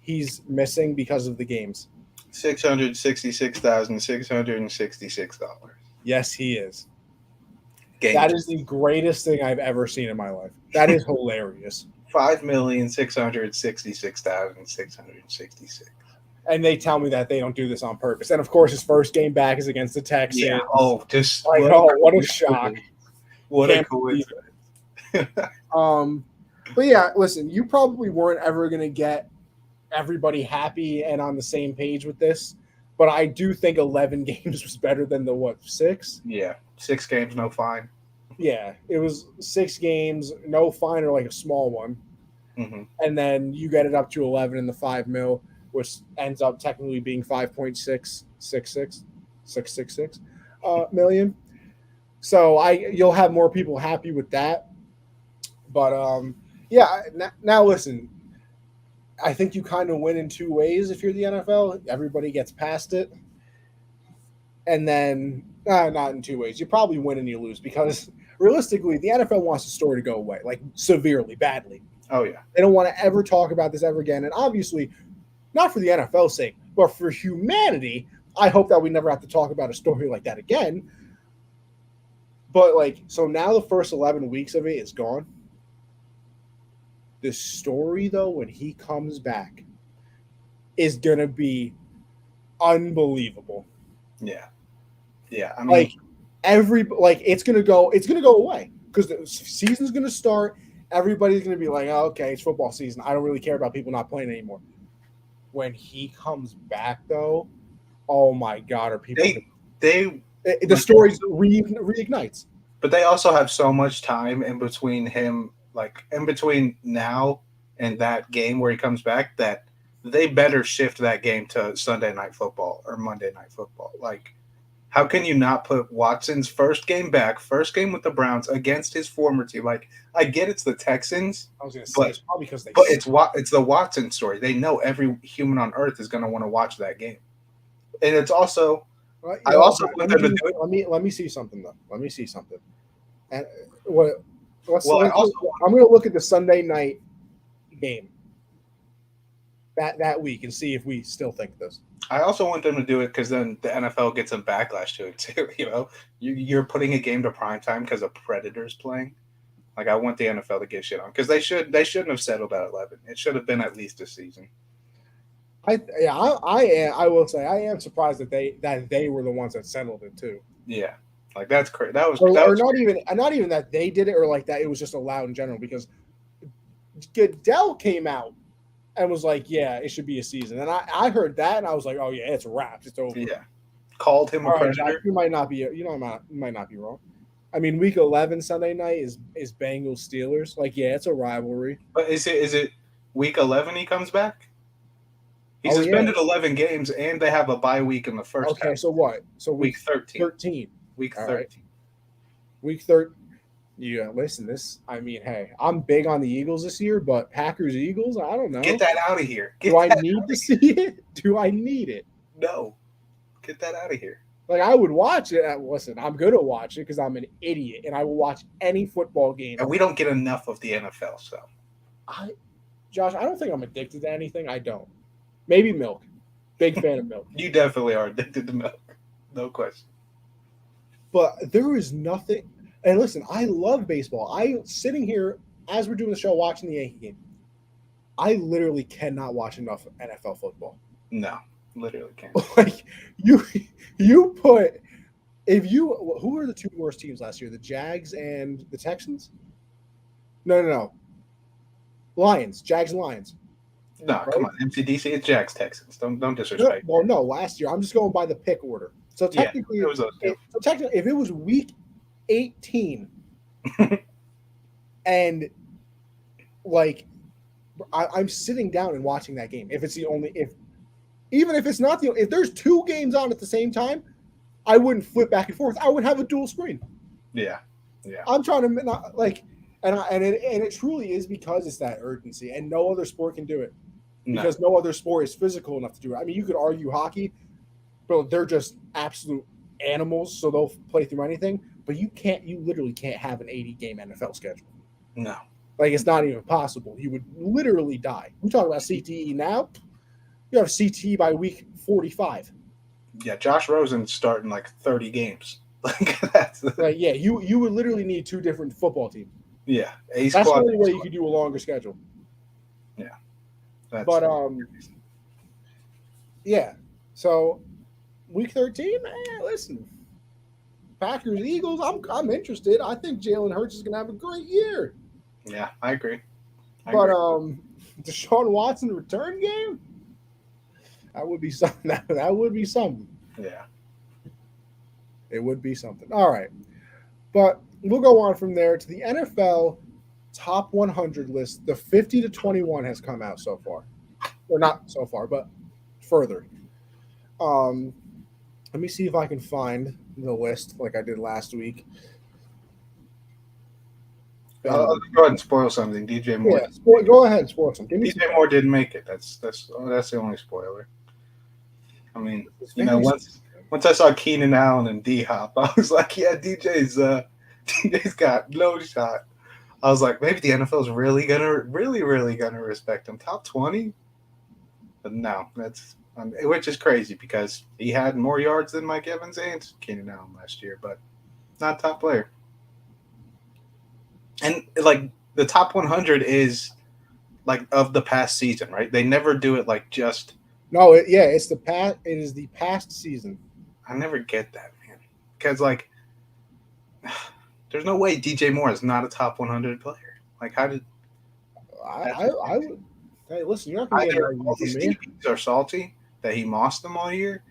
he's missing because of the games. $666,666. Yes, he is. Games. That is the greatest thing I've ever seen in my life. That is hilarious. 5,666,666. And they tell me that they don't do this on purpose. And of course, his first game back is against the Texans. Yeah. Oh, just what a shock! What a coincidence. But yeah, listen, you probably weren't ever going to get everybody happy and on the same page with this. But I do think 11 games was better than the 6? Yeah, 6 games, no fine. Yeah, it was 6 games, no fine or like a small one. Mm-hmm. And then you get it up to 11 in the $5 million, which ends up technically being 5.666 million. So you'll have more people happy with that. But now listen, I think you kind of win in 2 ways if you're the NFL. Everybody gets past it. And then, not in 2 ways. You probably win and you lose because realistically, the NFL wants the story to go away, like severely, badly. Oh, yeah. They don't want to ever talk about this ever again. And obviously, not for the NFL's sake, but for humanity, I hope that we never have to talk about a story like that again. But, so now the first 11 weeks of it is gone. The story, though, when he comes back is going to be unbelievable. Yeah. Yeah. I mean, it's going to go away because the season's going to start everybody's going to be like, oh, okay, it's football season. I don't really care about people not playing anymore. When he comes back, though, oh my God, are people they the stories reignites. But they also have so much time in between him, like in between now and that game where he comes back, that they better shift that game to Sunday night football or Monday night football. Like, how can you not put Watson's first game back, first game with the Browns against his former team? Like, I get it's the Texans, I was going to say but it's probably because it's the Watson story. They know every human on earth is going to want to watch that game, and it's also. I also want them to do it. Let me see something though. Let me see something. And what? Also, I'm going to look at the Sunday night game that week and see if we still think this. I also want them to do it because then the NFL gets some backlash to it too. You know, you're putting a game to prime time because a Predator's playing. Like, I want the NFL to get shit on because they shouldn't have settled at 11. It should have been at least a season. I will say I am surprised that they were the ones that settled it too. Yeah, like that's crazy. That was not even that they did it or like that. It was just allowed in general because Goodell came out and was like, "Yeah, it should be a season." And I heard that and I was like, "Oh yeah, it's wraps. It's over." Yeah, called him a predator. Right, you might not be wrong. I mean, week 11 Sunday night is Bengals Steelers. Like, yeah, it's a rivalry. But is it week 11 he comes back? He suspended 11 games, and they have a bye week in the first. Okay, half. So what? So week 13. 13. Week 13. Right. Week 13. Yeah, listen, I mean, hey, I'm big on the Eagles this year, but Packers-Eagles, I don't know. Get that out of here. Do I need to see it? Do I need it? No. Get that out of here. Like, I would watch it. Listen, I'm going to watch it because I'm an idiot, and I will watch any football game. And we don't get enough of the NFL, so. Josh, I don't think I'm addicted to anything. I don't. Maybe milk. Big fan of milk. You definitely are addicted to milk. No question. But there is nothing. And listen, I love baseball. Sitting here as we're doing the show watching the Yankee game. I literally cannot watch enough NFL football. No, literally can't. Like you put who were the two worst teams last year? The Jags and the Texans? No. Lions. Jags and Lions. No, right? Come on. MCDC, it's Jags, Texans. Don't disrespect. Well, no, last year. I'm just going by the pick order. So technically, if it was week 18 and like I'm sitting down and watching that game. If it's even if it's not if there's two games on at the same time, I wouldn't flip back and forth. I would have a dual screen. Yeah. I'm trying to not like, and it truly is because it's that urgency, and no other sport can do it. Because no other sport is physical enough to do it. I mean, you could argue hockey, but they're just absolute animals, so they'll play through anything. But you literally can't have an 80-game NFL schedule. No. Like, it's not even possible. You would literally die. We talk about CTE now. You have CTE by week 45. Yeah, Josh Rosen's starting like 30 games. Like, that's like, yeah, you would literally need two different football teams. Yeah. That's the only way you could do a longer schedule. Yeah. Yeah. So, week 13, man, listen. Packers, Eagles, I'm interested. I think Jalen Hurts is going to have a great year. Yeah, I agree. Deshaun Watson return game? That would be something. That would be something. Yeah. It would be something. All right. But we'll go on from there to the NFL top 100 list. The 50 to 21 has come out so far. Or not so far, but further. Let me see if I can find the list like I did last week. Go ahead and spoil something. DJ Moore. Yeah, go ahead and spoil something. DJ Moore didn't make it. That's the only spoiler. I mean, once I saw Keenan Allen and D-Hop, I was like, yeah, DJ's got no shot. I was like, maybe the NFL's really gonna respect him. Top 20? But no, which is crazy because he had more yards than Mike Evans and Keenan Allen last year, but not top player. And like the top 100 is like of the past season, right? They never do it like just. No, it's the past. It is the past season. I never get that, man, because like, there's no way DJ Moore is not a top 100 player. Like, how did I would. Hey, listen, you're not going to get an either all argument from these me. DBs are salty that he mossed them all year,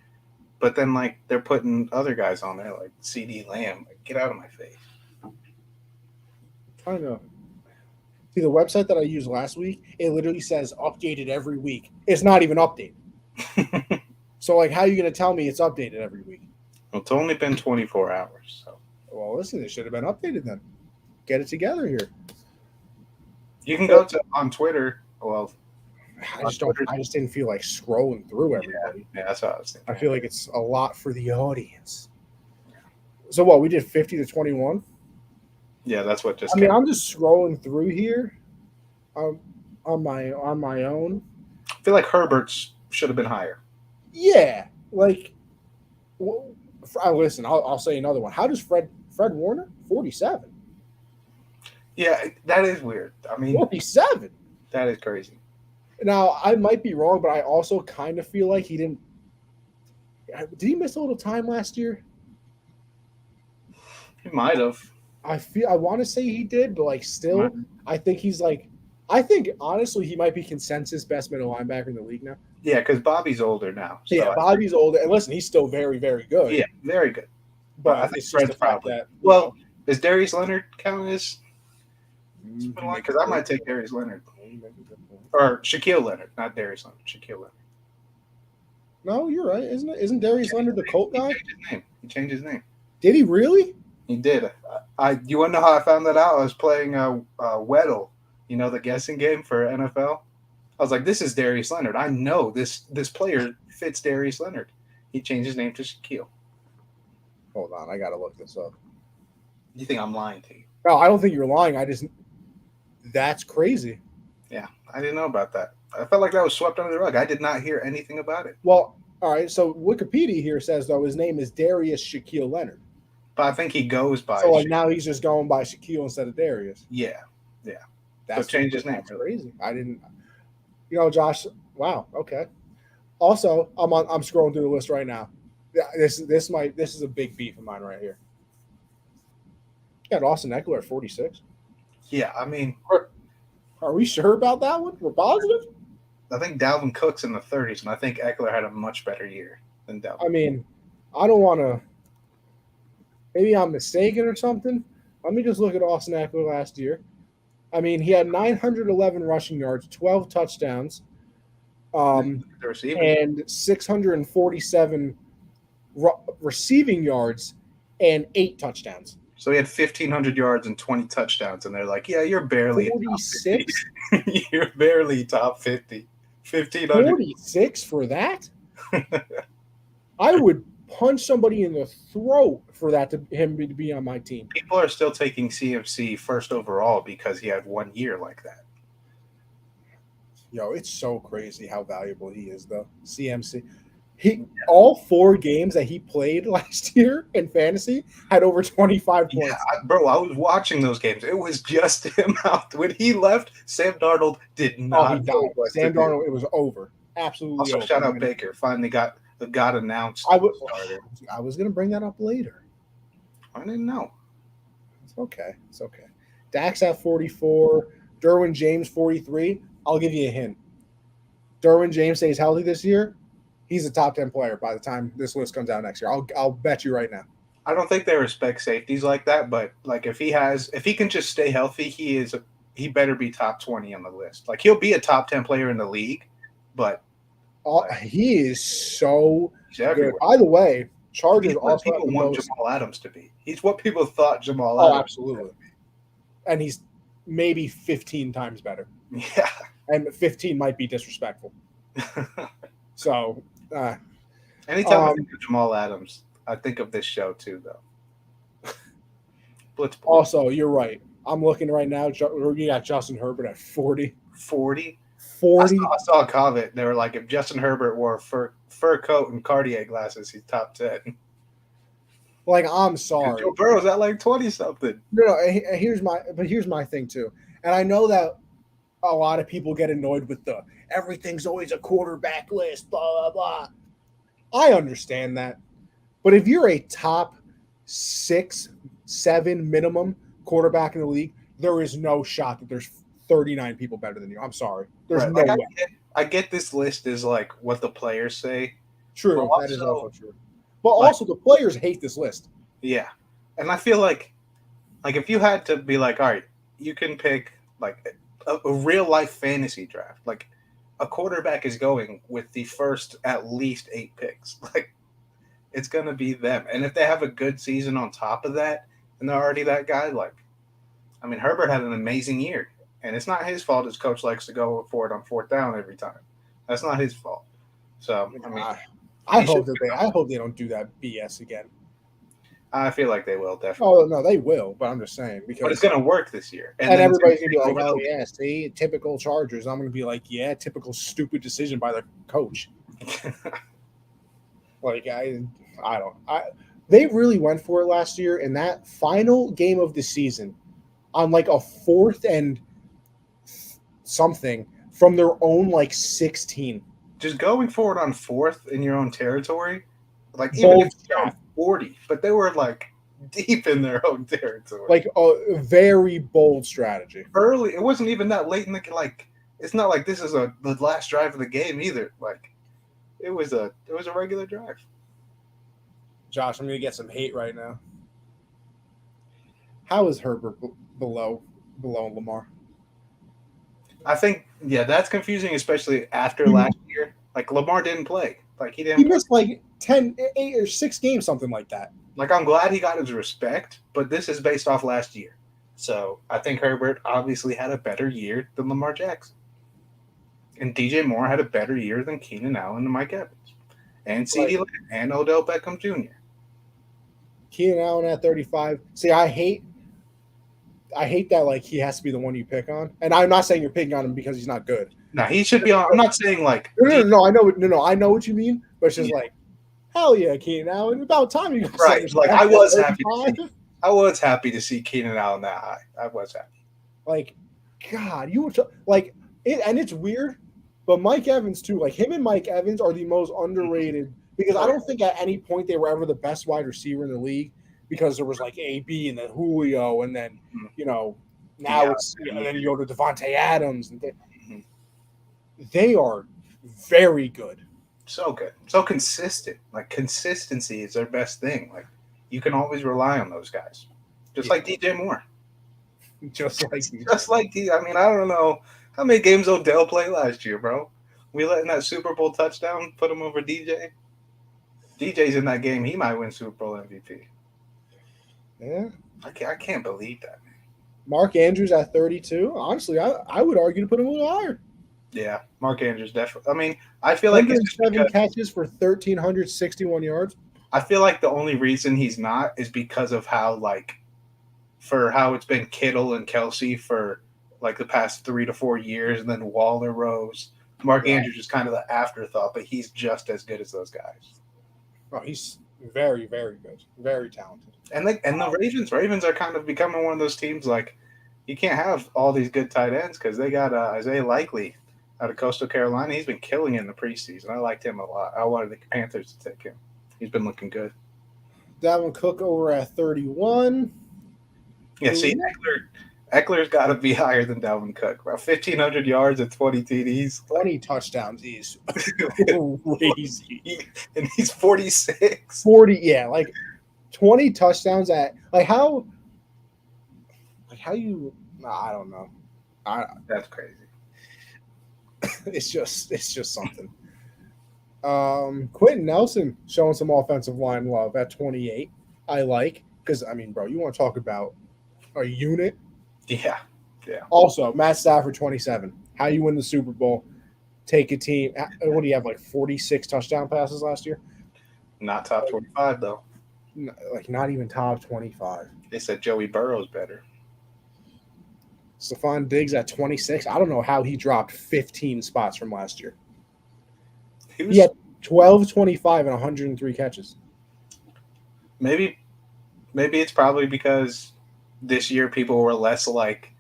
but then like they're putting other guys on there like CD Lamb. Like, get out of my face. I don't know. See, the website that I used last week, it literally says updated every week. It's not even updated. So, like, how are you going to tell me it's updated every week? Well, it's only been 24 hours, so Well, listen, it should have been updated then. Get it together here. you can go to on Twitter. Well, I just didn't feel like scrolling through everybody. yeah, that's what I was thinking. I feel like it's a lot for the audience. So what, we did 50 to 21? Yeah, that's what just. I mean, I'm just scrolling through here on my own. I feel like Herbert's should have been higher. Yeah, like, listen, I'll say another one. How does Fred Warner 47? Yeah, that is weird. I mean, 47. that is crazy. Now, I might be wrong, but I also kind of feel like he didn't. Did he miss a little time last year? He might have. I want to say he did, but like still, I think he's like. I think honestly, he might be consensus best middle linebacker in the league now. Yeah, because Bobby's older now. So yeah, Bobby's older, and listen, he's still very, very good. Yeah, very good. But I think it's just the fact probably. that Well, does Darius Leonard count as? Because I might take Darius Leonard or Shaquille Leonard, not Darius Leonard. Shaquille Leonard. No, you're right, isn't it? Isn't Darius Leonard the Colt guy? He changed his name. Did he really? He did. You want to know how I found that out? I was playing Weddle, the guessing game for NFL. I was like, this is Darius Leonard. I know this player fits Darius Leonard. He changed his name to Shaquille. Hold on, I gotta look this up. You think I'm lying to you? No, I don't think you're lying. That's crazy. Yeah, I didn't know about that. I felt like that was swept under the rug. I did not hear anything about it. Well, all right. So Wikipedia here says though his name is Darius Shaquille Leonard. But I think he goes by. So like now he's just going by Shaquille instead of Darius. Yeah. That's change his name. That's crazy. I didn't. Josh. Wow. Okay. Also, I'm scrolling through the list right now. This is a big beef of mine right here. Got Austin Eckler at 46. Yeah, I mean, are we sure about that one? We're positive. I think Dalvin Cook's in the 30s, and I think Eckler had a much better year than Dalvin. I mean, I don't want to. Maybe I'm mistaken or something. Let me just look at Austin Eckler last year. I mean, he had 911 rushing yards, 12 touchdowns, and 647 receiving yards, and 8 touchdowns. So he had 1,500 yards and 20 touchdowns, and they're like, yeah, you're barely 46? You're barely top 50. 1,500. 46 for that? I would punch somebody in the throat for that him to be on my team. People are still taking CMC first overall because he had 1 year like that. Yo, it's so crazy how valuable he is, though. CMC. All 4 games that he played last year in fantasy had over 25 points. Yeah, bro, I was watching those games. It was just him out. When he left, Sam Darnold did not. He died. Sam Darnold, it was over. Absolutely. Also, over. shout out Baker. Finally got announced. I was going to bring that up later. I didn't know. It's okay. Dak's at 44. Derwin James 43. I'll give you a hint. Derwin James stays healthy this year. He's a top 10 player by the time this list comes out next year. I'll bet you right now. I don't think they respect safeties like that, but like if he can just stay healthy, he better be top 20 on the list. Like he'll be a top 10 player in the league, but he is so good. By the way, Chargers what also people want Jamal Adams to be. He's what people thought Jamal Adams. Oh, absolutely. And he's maybe 15 times better. Yeah. And 15 might be disrespectful. So anytime I think of Jamal Adams, I think of this show too, though. Blitz. Also, you're right. I'm looking right now. You got Justin Herbert at 40. 40? 40. I saw a comment. They were like, if Justin Herbert wore fur coat and Cartier glasses, he's top 10. Like, I'm sorry. Joe Burrow's at like 20-something. No. Here's my thing too. And I know that a lot of people get annoyed with the everything's always a quarterback list, blah, blah, blah. I understand that. But if you're a top 6, 7 minimum quarterback in the league, there is no shot that there's 39 people better than you. I'm sorry. There's Right. no Like way. I get this list is like what the players say. True. But That is also, also true. But like, also, the players hate this list. yeah. And I feel like if you had to be like, all right, you can pick like a real life fantasy draft. Like a quarterback is going with the first at least 8 picks. Like it's gonna be them. And if they have a good season on top of that, and they're already that guy, like I mean Herbert had an amazing year. And it's not his fault his coach likes to go for it on 4th down every time. That's not his fault. So I mean I hope they don't do that BS again. I feel like they will definitely. Oh no, they will. But I'm just saying because But it's gonna work this year. and then everybody's gonna be like, over "Oh the- yeah, see, typical Chargers." I'm gonna be like, "Yeah, typical stupid decision by the coach." Like they really went for it last year in that final game of the season on like a 4th and something from their own like 16. Just going forward on 4th in your own territory, like even Bold if you're on 40, but they were like deep in their own territory. Like a very bold strategy. Early, it wasn't even that late in the like. It's not like this is the last drive of the game either. Like it was a regular drive. Josh, I'm gonna get some hate right now. How is Herbert below Lamar? I think that's confusing, especially after last year. Like Lamar didn't play. Like he didn't. He missed like 8 or 6 games, something like that. Like I'm glad he got his respect, but this is based off last year. So I think Herbert obviously had a better year than Lamar Jackson. And DJ Moore had a better year than Keenan Allen and Mike Evans. And CeeDee Lamb and Odell Beckham Jr. Keenan Allen at 35. See, I hate that like he has to be the one you pick on. And I'm not saying you're picking on him because he's not good. No, he should be on. I'm not saying like No, I know what you mean, but it's just like hell yeah, Keenan Allen. About time you got right. Like I was happy. I was happy to see Keenan Allen that high. I was happy. Like, God, you were like it, and it's weird, but Mike Evans too. Like him and Mike Evans are the most underrated because I don't think at any point they were ever the best wide receiver in the league because there was like AB and then Julio and then now it's and then you go to Devontae Adams and they are very good. So good. So consistent. Like consistency is their best thing. Like you can always rely on those guys. Just like DJ Moore. Just like I mean, I don't know how many games Odell played last year, bro. We letting that Super Bowl touchdown put him over DJ. DJ's in that game. He might win Super Bowl MVP. Yeah. I can't believe that, man. Mark Andrews at 32. Honestly, I would argue to put him a little higher. Yeah, Mark Andrews definitely. I mean, I feel like it's just 7 catches for 1,361 yards. I feel like the only reason he's not is because of how how it's been Kittle and Kelsey for like the past 3 to 4 years, and then Waller Rose. Mark Andrews is kind of the afterthought, but he's just as good as those guys. Oh, he's very, very good, very talented. And the Ravens are kind of becoming one of those teams like you can't have all these good tight ends because they got Isaiah Likely out of Coastal Carolina. He's been killing in the preseason. I liked him a lot. I wanted the Panthers to take him. He's been looking good. Dalvin Cook over at 31. Yeah, see, Eckler's got to be higher than Dalvin Cook. About 1,500 yards and 20 TDs. 20 touchdowns. He's crazy. And he's 46. 40, yeah, like 20 touchdowns at like how you I don't know. That's crazy. It's just something. Quentin Nelson showing some offensive line love at 28. I like because I mean, bro, you want to talk about a unit? Yeah. Also, Matt Stafford 27. How you win the Super Bowl? Take a team. What do you have? Like 46 touchdown passes last year? Not top 25 though. Like not even top 25. They said Joey Burrow's better. Stephon Diggs at 26. I don't know how he dropped 15 spots from last year. He had 12, 25, and 103 catches. Maybe it's probably because this year people were less like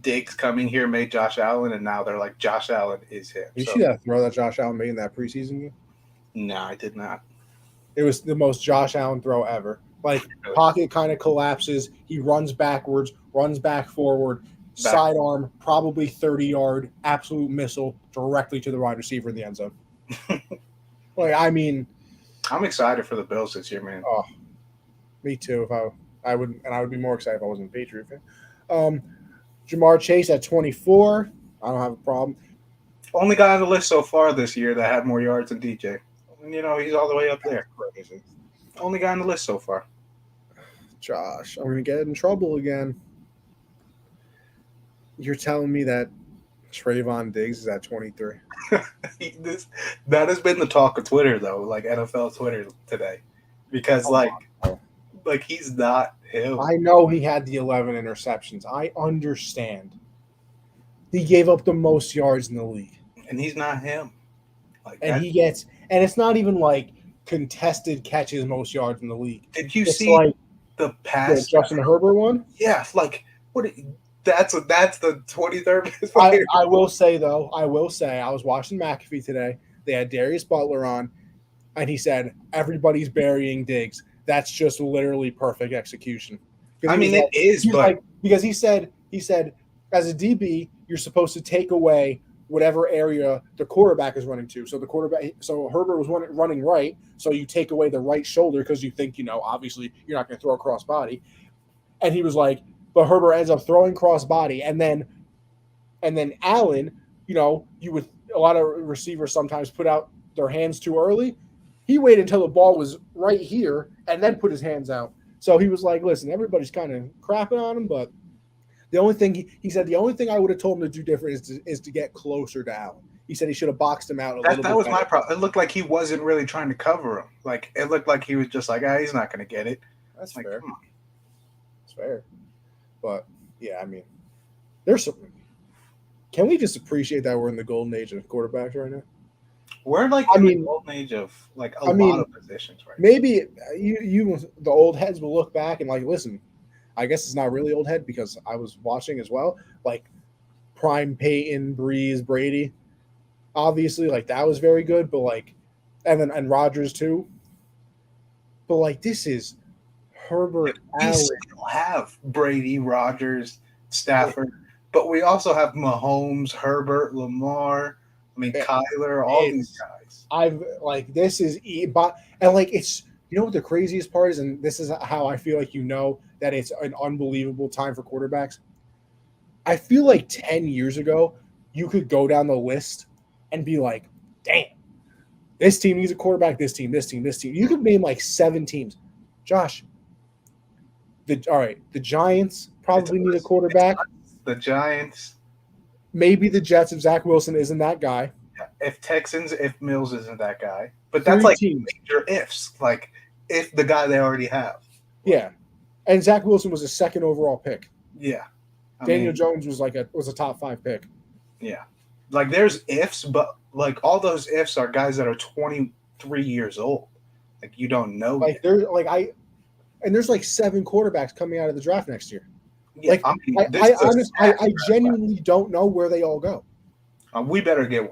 Diggs coming here made Josh Allen, and now they're like Josh Allen is him. You see that throw that Josh Allen made in that preseason game? No, I did not. It was the most Josh Allen throw ever. Like, pocket kind of collapses. He runs backwards, runs back forward, sidearm, probably 30-yard, absolute missile directly to the wide receiver in the end zone. Like, I mean, I'm excited for the Bills this year, man. Oh, me too. If I would be more excited if I wasn't a Patriot fan. Jamar Chase at 24. I don't have a problem. Only guy on the list so far this year that had more yards than DJ. You know, he's all the way up there. Crazy. Only guy on the list so far. Josh, I'm going to get in trouble again. You're telling me that Trayvon Diggs is at 23? That has been the talk of Twitter, though, like NFL Twitter today. Because, like he's not him. I know he had the 11 interceptions. I understand. He gave up the most yards in the league. And he's not him. And it's not even like contested catches most yards in the league. Did you see the pass? The Justin Herbert one? Yeah, like what? That's the 23rd. I will say though, I was watching McAfee today. They had Darius Butler on, and he said everybody's burying Diggs. That's just literally perfect execution. I mean, it is, but because he said as a DB, you're supposed to take away whatever area the quarterback is running to. So Herbert was running right, so you take away the right shoulder because you think, obviously you're not going to throw a cross body. And he was like, but Herbert ends up throwing cross body, and then Allen, a lot of receivers sometimes put out their hands too early. He waited until the ball was right here and then put his hands out. So he was like, listen, everybody's kind of crapping on him, but the only thing he said, the only thing I would have told him to do different is to get closer to Allen. He said he should have boxed him out a little bit. That was my problem. It looked like he wasn't really trying to cover him. Like, it looked like he was just like, he's not going to get it. That's fair. Come on. That's fair. But, yeah, I mean, there's some – can we just appreciate that we're in the golden age of quarterbacks right now? We're the golden age of lot of positions right maybe now. You the old heads will look back and listen, I guess it's not really old head because I was watching as well, like prime Peyton, Breeze, Brady. Obviously, that was very good, but and Rodgers too. But this is Herbert, we Allen. Still have Brady, Rodgers, Stafford, but we also have Mahomes, Herbert, Lamar. I mean, Kyler, all these guys. This is it's what the craziest part is, and this is how I feel that it's an unbelievable time for quarterbacks. I feel like 10 years ago, you could go down the list and be like, damn, this team needs a quarterback, this team. You could name 7 teams. Josh, the Giants probably need a quarterback. The Giants. Maybe the Jets if Zach Wilson isn't that guy. If Mills isn't that guy. But that's major ifs. If the guy they already have. Yeah. And Zach Wilson was a second overall pick. Yeah. Daniel Jones was a top 5 pick. Yeah. There's ifs, but all those ifs are guys that are 23 years old. You don't know. There's there's 7 quarterbacks coming out of the draft next year. Yeah, I genuinely don't know where they all go. We better get.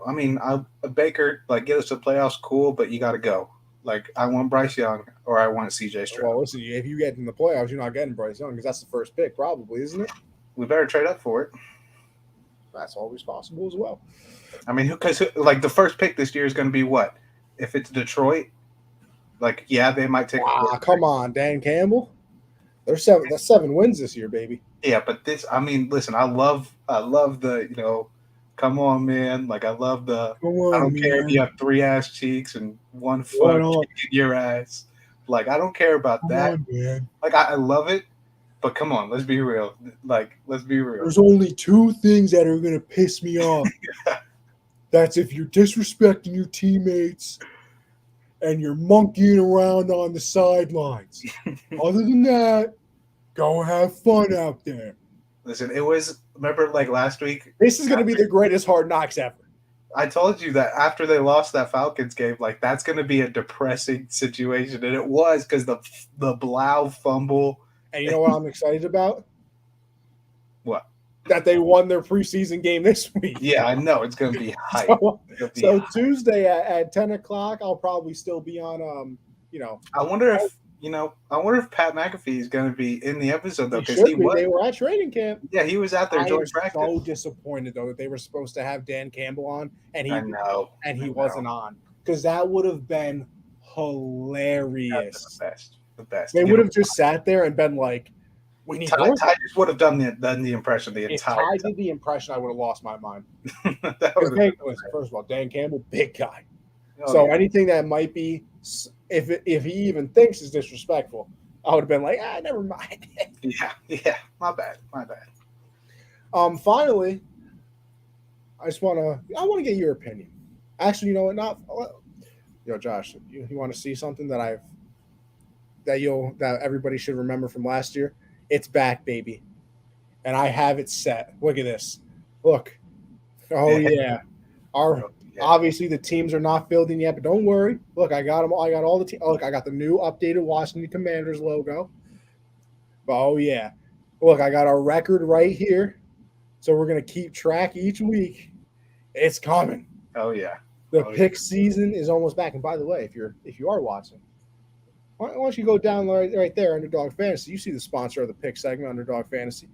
Baker get us to playoffs, cool, but you got to go. I want Bryce Young or I want CJ Stroud. Well, listen, if you get in the playoffs, you're not getting Bryce Young because that's the first pick, probably, isn't it? We better trade up for it. That's always possible as well. Because the first pick this year is going to be what? If it's Detroit, they might take. Come on, Dan Campbell. That's 7 wins this year, baby. Yeah, but listen, I love the, come on, man. I love the, I don't care if you have 3 ass cheeks and 1 foot in your ass. I don't care about that. On, man. I love it, but come on, let's be real. Let's be real. There's only 2 things that are going to piss me off. That's if you're disrespecting your teammates and you're monkeying around on the sidelines. Other than that, go have fun out there. Listen, remember last week? This is going to be the greatest Hard Knocks ever. I told you that after they lost that Falcons game, that's going to be a depressing situation. And it was because the Blau fumble. And you know what I'm excited about? What? That they won their preseason game this week. Yeah, I know. It's going to be hype. So Tuesday at 10 o'clock, I'll probably still be on, I wonder if I wonder if Pat McAfee is going to be in the episode though, He because should be. They were at training camp. Yeah, he was out there I am joint practice. so disappointed though that they were supposed to have Dan Campbell on and I know, he wasn't on, because that would have been hilarious. The best. They would have just sat there and been like, "We need Ty just would have done the impression the If entire Ty time. did the impression, I would have lost my mind. That would've been Listen, first of all, Dan Campbell, big guy. Oh, So yeah. anything that might be, if he even thinks is disrespectful, I would have been like, never mind. Yeah, my bad. Finally, I want to get your opinion. Actually, you know what? Josh, you want to see something that everybody should remember from last year? It's back, baby, and I have it set. Look at this. Look. Oh yeah. Obviously the teams are not filled in yet, but don't worry. Look, I got them. I got all the teams. Look, I got the new updated Washington Commanders logo. Oh yeah. Look, I got our record right here. So we're gonna keep track each week. It's coming. Oh yeah. The pick season is almost back. And by the way, if you are watching, why don't you go down right there, Underdog Fantasy? You see the sponsor of the pick segment, Underdog Fantasy,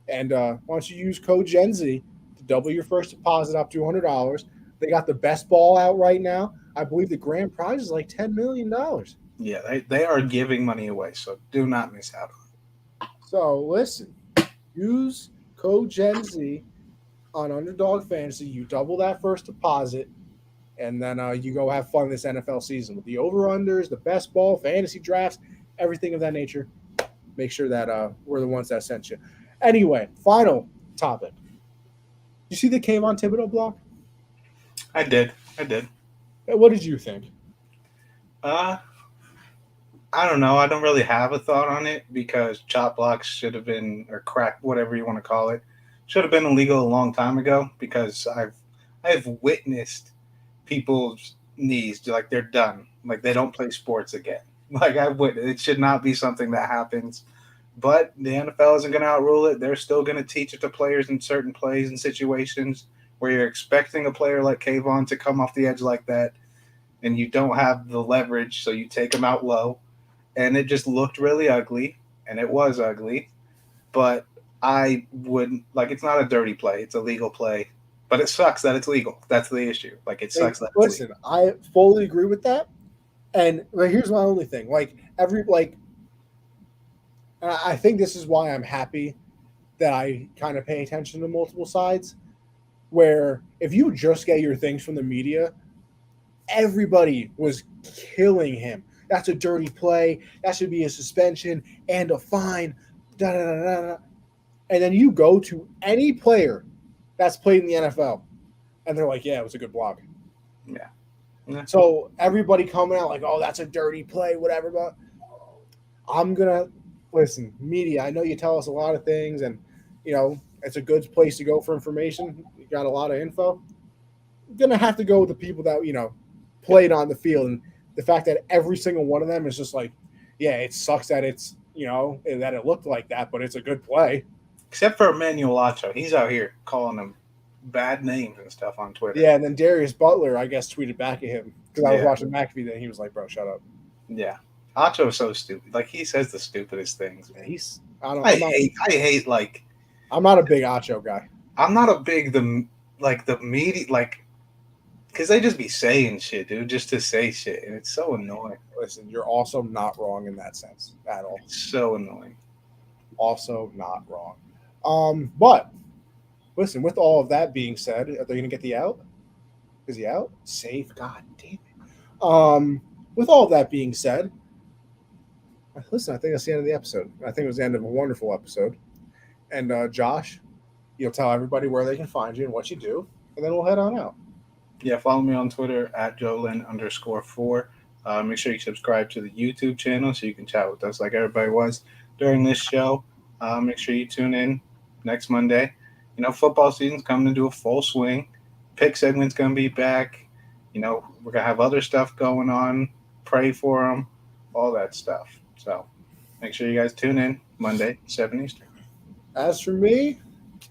and why don't you use code Gen Z to double your first deposit up to $200? They got the best ball out right now. I believe the grand prize is like $10 million. Yeah, they are giving money away, so do not miss out. So listen, use code Gen Z on Underdog Fantasy. You double that first deposit, and then you go have fun this NFL season with the over-unders, the best ball, fantasy drafts, everything of that nature. Make sure that we're the ones that sent you. Anyway, final topic. You see the Kayvon Thibodeau block? I did. What did you think? I don't know. I don't really have a thought on it because chop blocks should have been, or crack, whatever you want to call it, should have been illegal a long time ago, because I've witnessed people's knees like they're done, like they don't play sports again. Like it should not be something that happens. But the NFL isn't going to outrule it. They're still going to teach it to players in certain plays and situations where you're expecting a player like Kayvon to come off the edge like that, and you don't have the leverage, so you take him out low. And it just looked really ugly, and it was ugly. But I wouldn't, it's not a dirty play. It's a legal play. But it sucks that it's legal. That's the issue. It sucks that it's legal. I fully agree with that. And here's my only thing. I think this is why I'm happy that I kind of pay attention to multiple sides, where if you just get your things from the media, everybody was killing him. That's a dirty play. That should be a suspension and a fine. Da, da, da, da, da. And then you go to any player that's played in the NFL, and they're like, yeah, it was a good block. Yeah. So everybody coming out like, oh, that's a dirty play, whatever. But I'm going to listen, media, I know you tell us a lot of things, and, it's a good place to go for information. You got a lot of info. I'm going to have to go with the people that, played on the field. And the fact that every single one of them is just like, yeah, it sucks that it's, that it looked like that, but it's a good play. Except for Emmanuel Acho. He's out here calling them bad names and stuff on Twitter. Yeah, and then Darius Butler, I guess, tweeted back at him because I was watching McAfee then. He was like, bro, shut up. Yeah. Acho is so stupid. He says the stupidest things. Yeah, I hate I'm not a big Acho guy. I'm not a big the media, because they just be saying shit, dude, just to say shit, and it's so annoying. Listen, you're also not wrong in that sense at all. It's so annoying. Also not wrong. But listen, with all of that being said, are they going to get the out? Is he out? Safe? God damn it. With all of that being said, listen, I think that's the end of the episode. I think it was the end of a wonderful episode. And Josh, you'll tell everybody where they can find you and what you do, and then we'll head on out. Yeah, follow me on Twitter at Jolin_4. Make sure you subscribe to the YouTube channel so you can chat with us like everybody was during this show. Make sure you tune in next Monday. Football season's coming into a full swing. Pick segment's going to be back. We're going to have other stuff going on. Pray for them. All that stuff. So make sure you guys tune in Monday, 7 Eastern. As for me,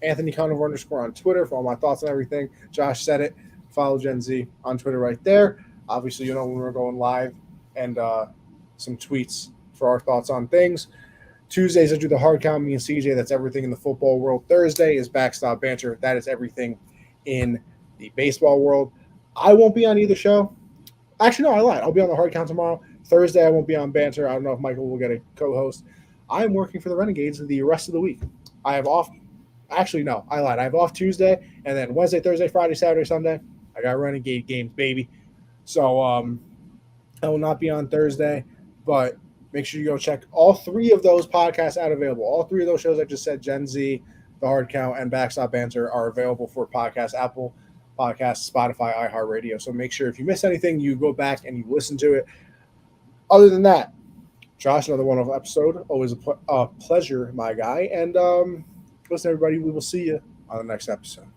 Anthony Conover _ on Twitter for all my thoughts on everything. Josh said it. Follow Gen Z on Twitter right there. Obviously, when we're going live, and some tweets for our thoughts on things. Tuesdays, I do the hard count. Me and CJ, that's everything in the football world. Thursday is backstop banter. That is everything in the baseball world. I won't be on either show. Actually, no, I lied. I'll be on the hard count tomorrow. Thursday, I won't be on banter. I don't know if Michael will get a co-host. I'm working for the Renegades the rest of the week. I have off. Actually, no, I lied. I have off Tuesday, and then Wednesday, Thursday, Friday, Saturday, Sunday, I got Renegade games, baby. So I will not be on Thursday, but make sure you go check all 3 of those podcasts out available. All 3 of those shows I just said, Gen Z, The Hard Count, and Backstop Banter, are available for podcast, Apple Podcasts, Spotify, iHeartRadio. So make sure if you miss anything, you go back and you listen to it. Other than that, Josh, another one of episode. Always a pleasure, my guy. And listen, everybody, we will see you on the next episode.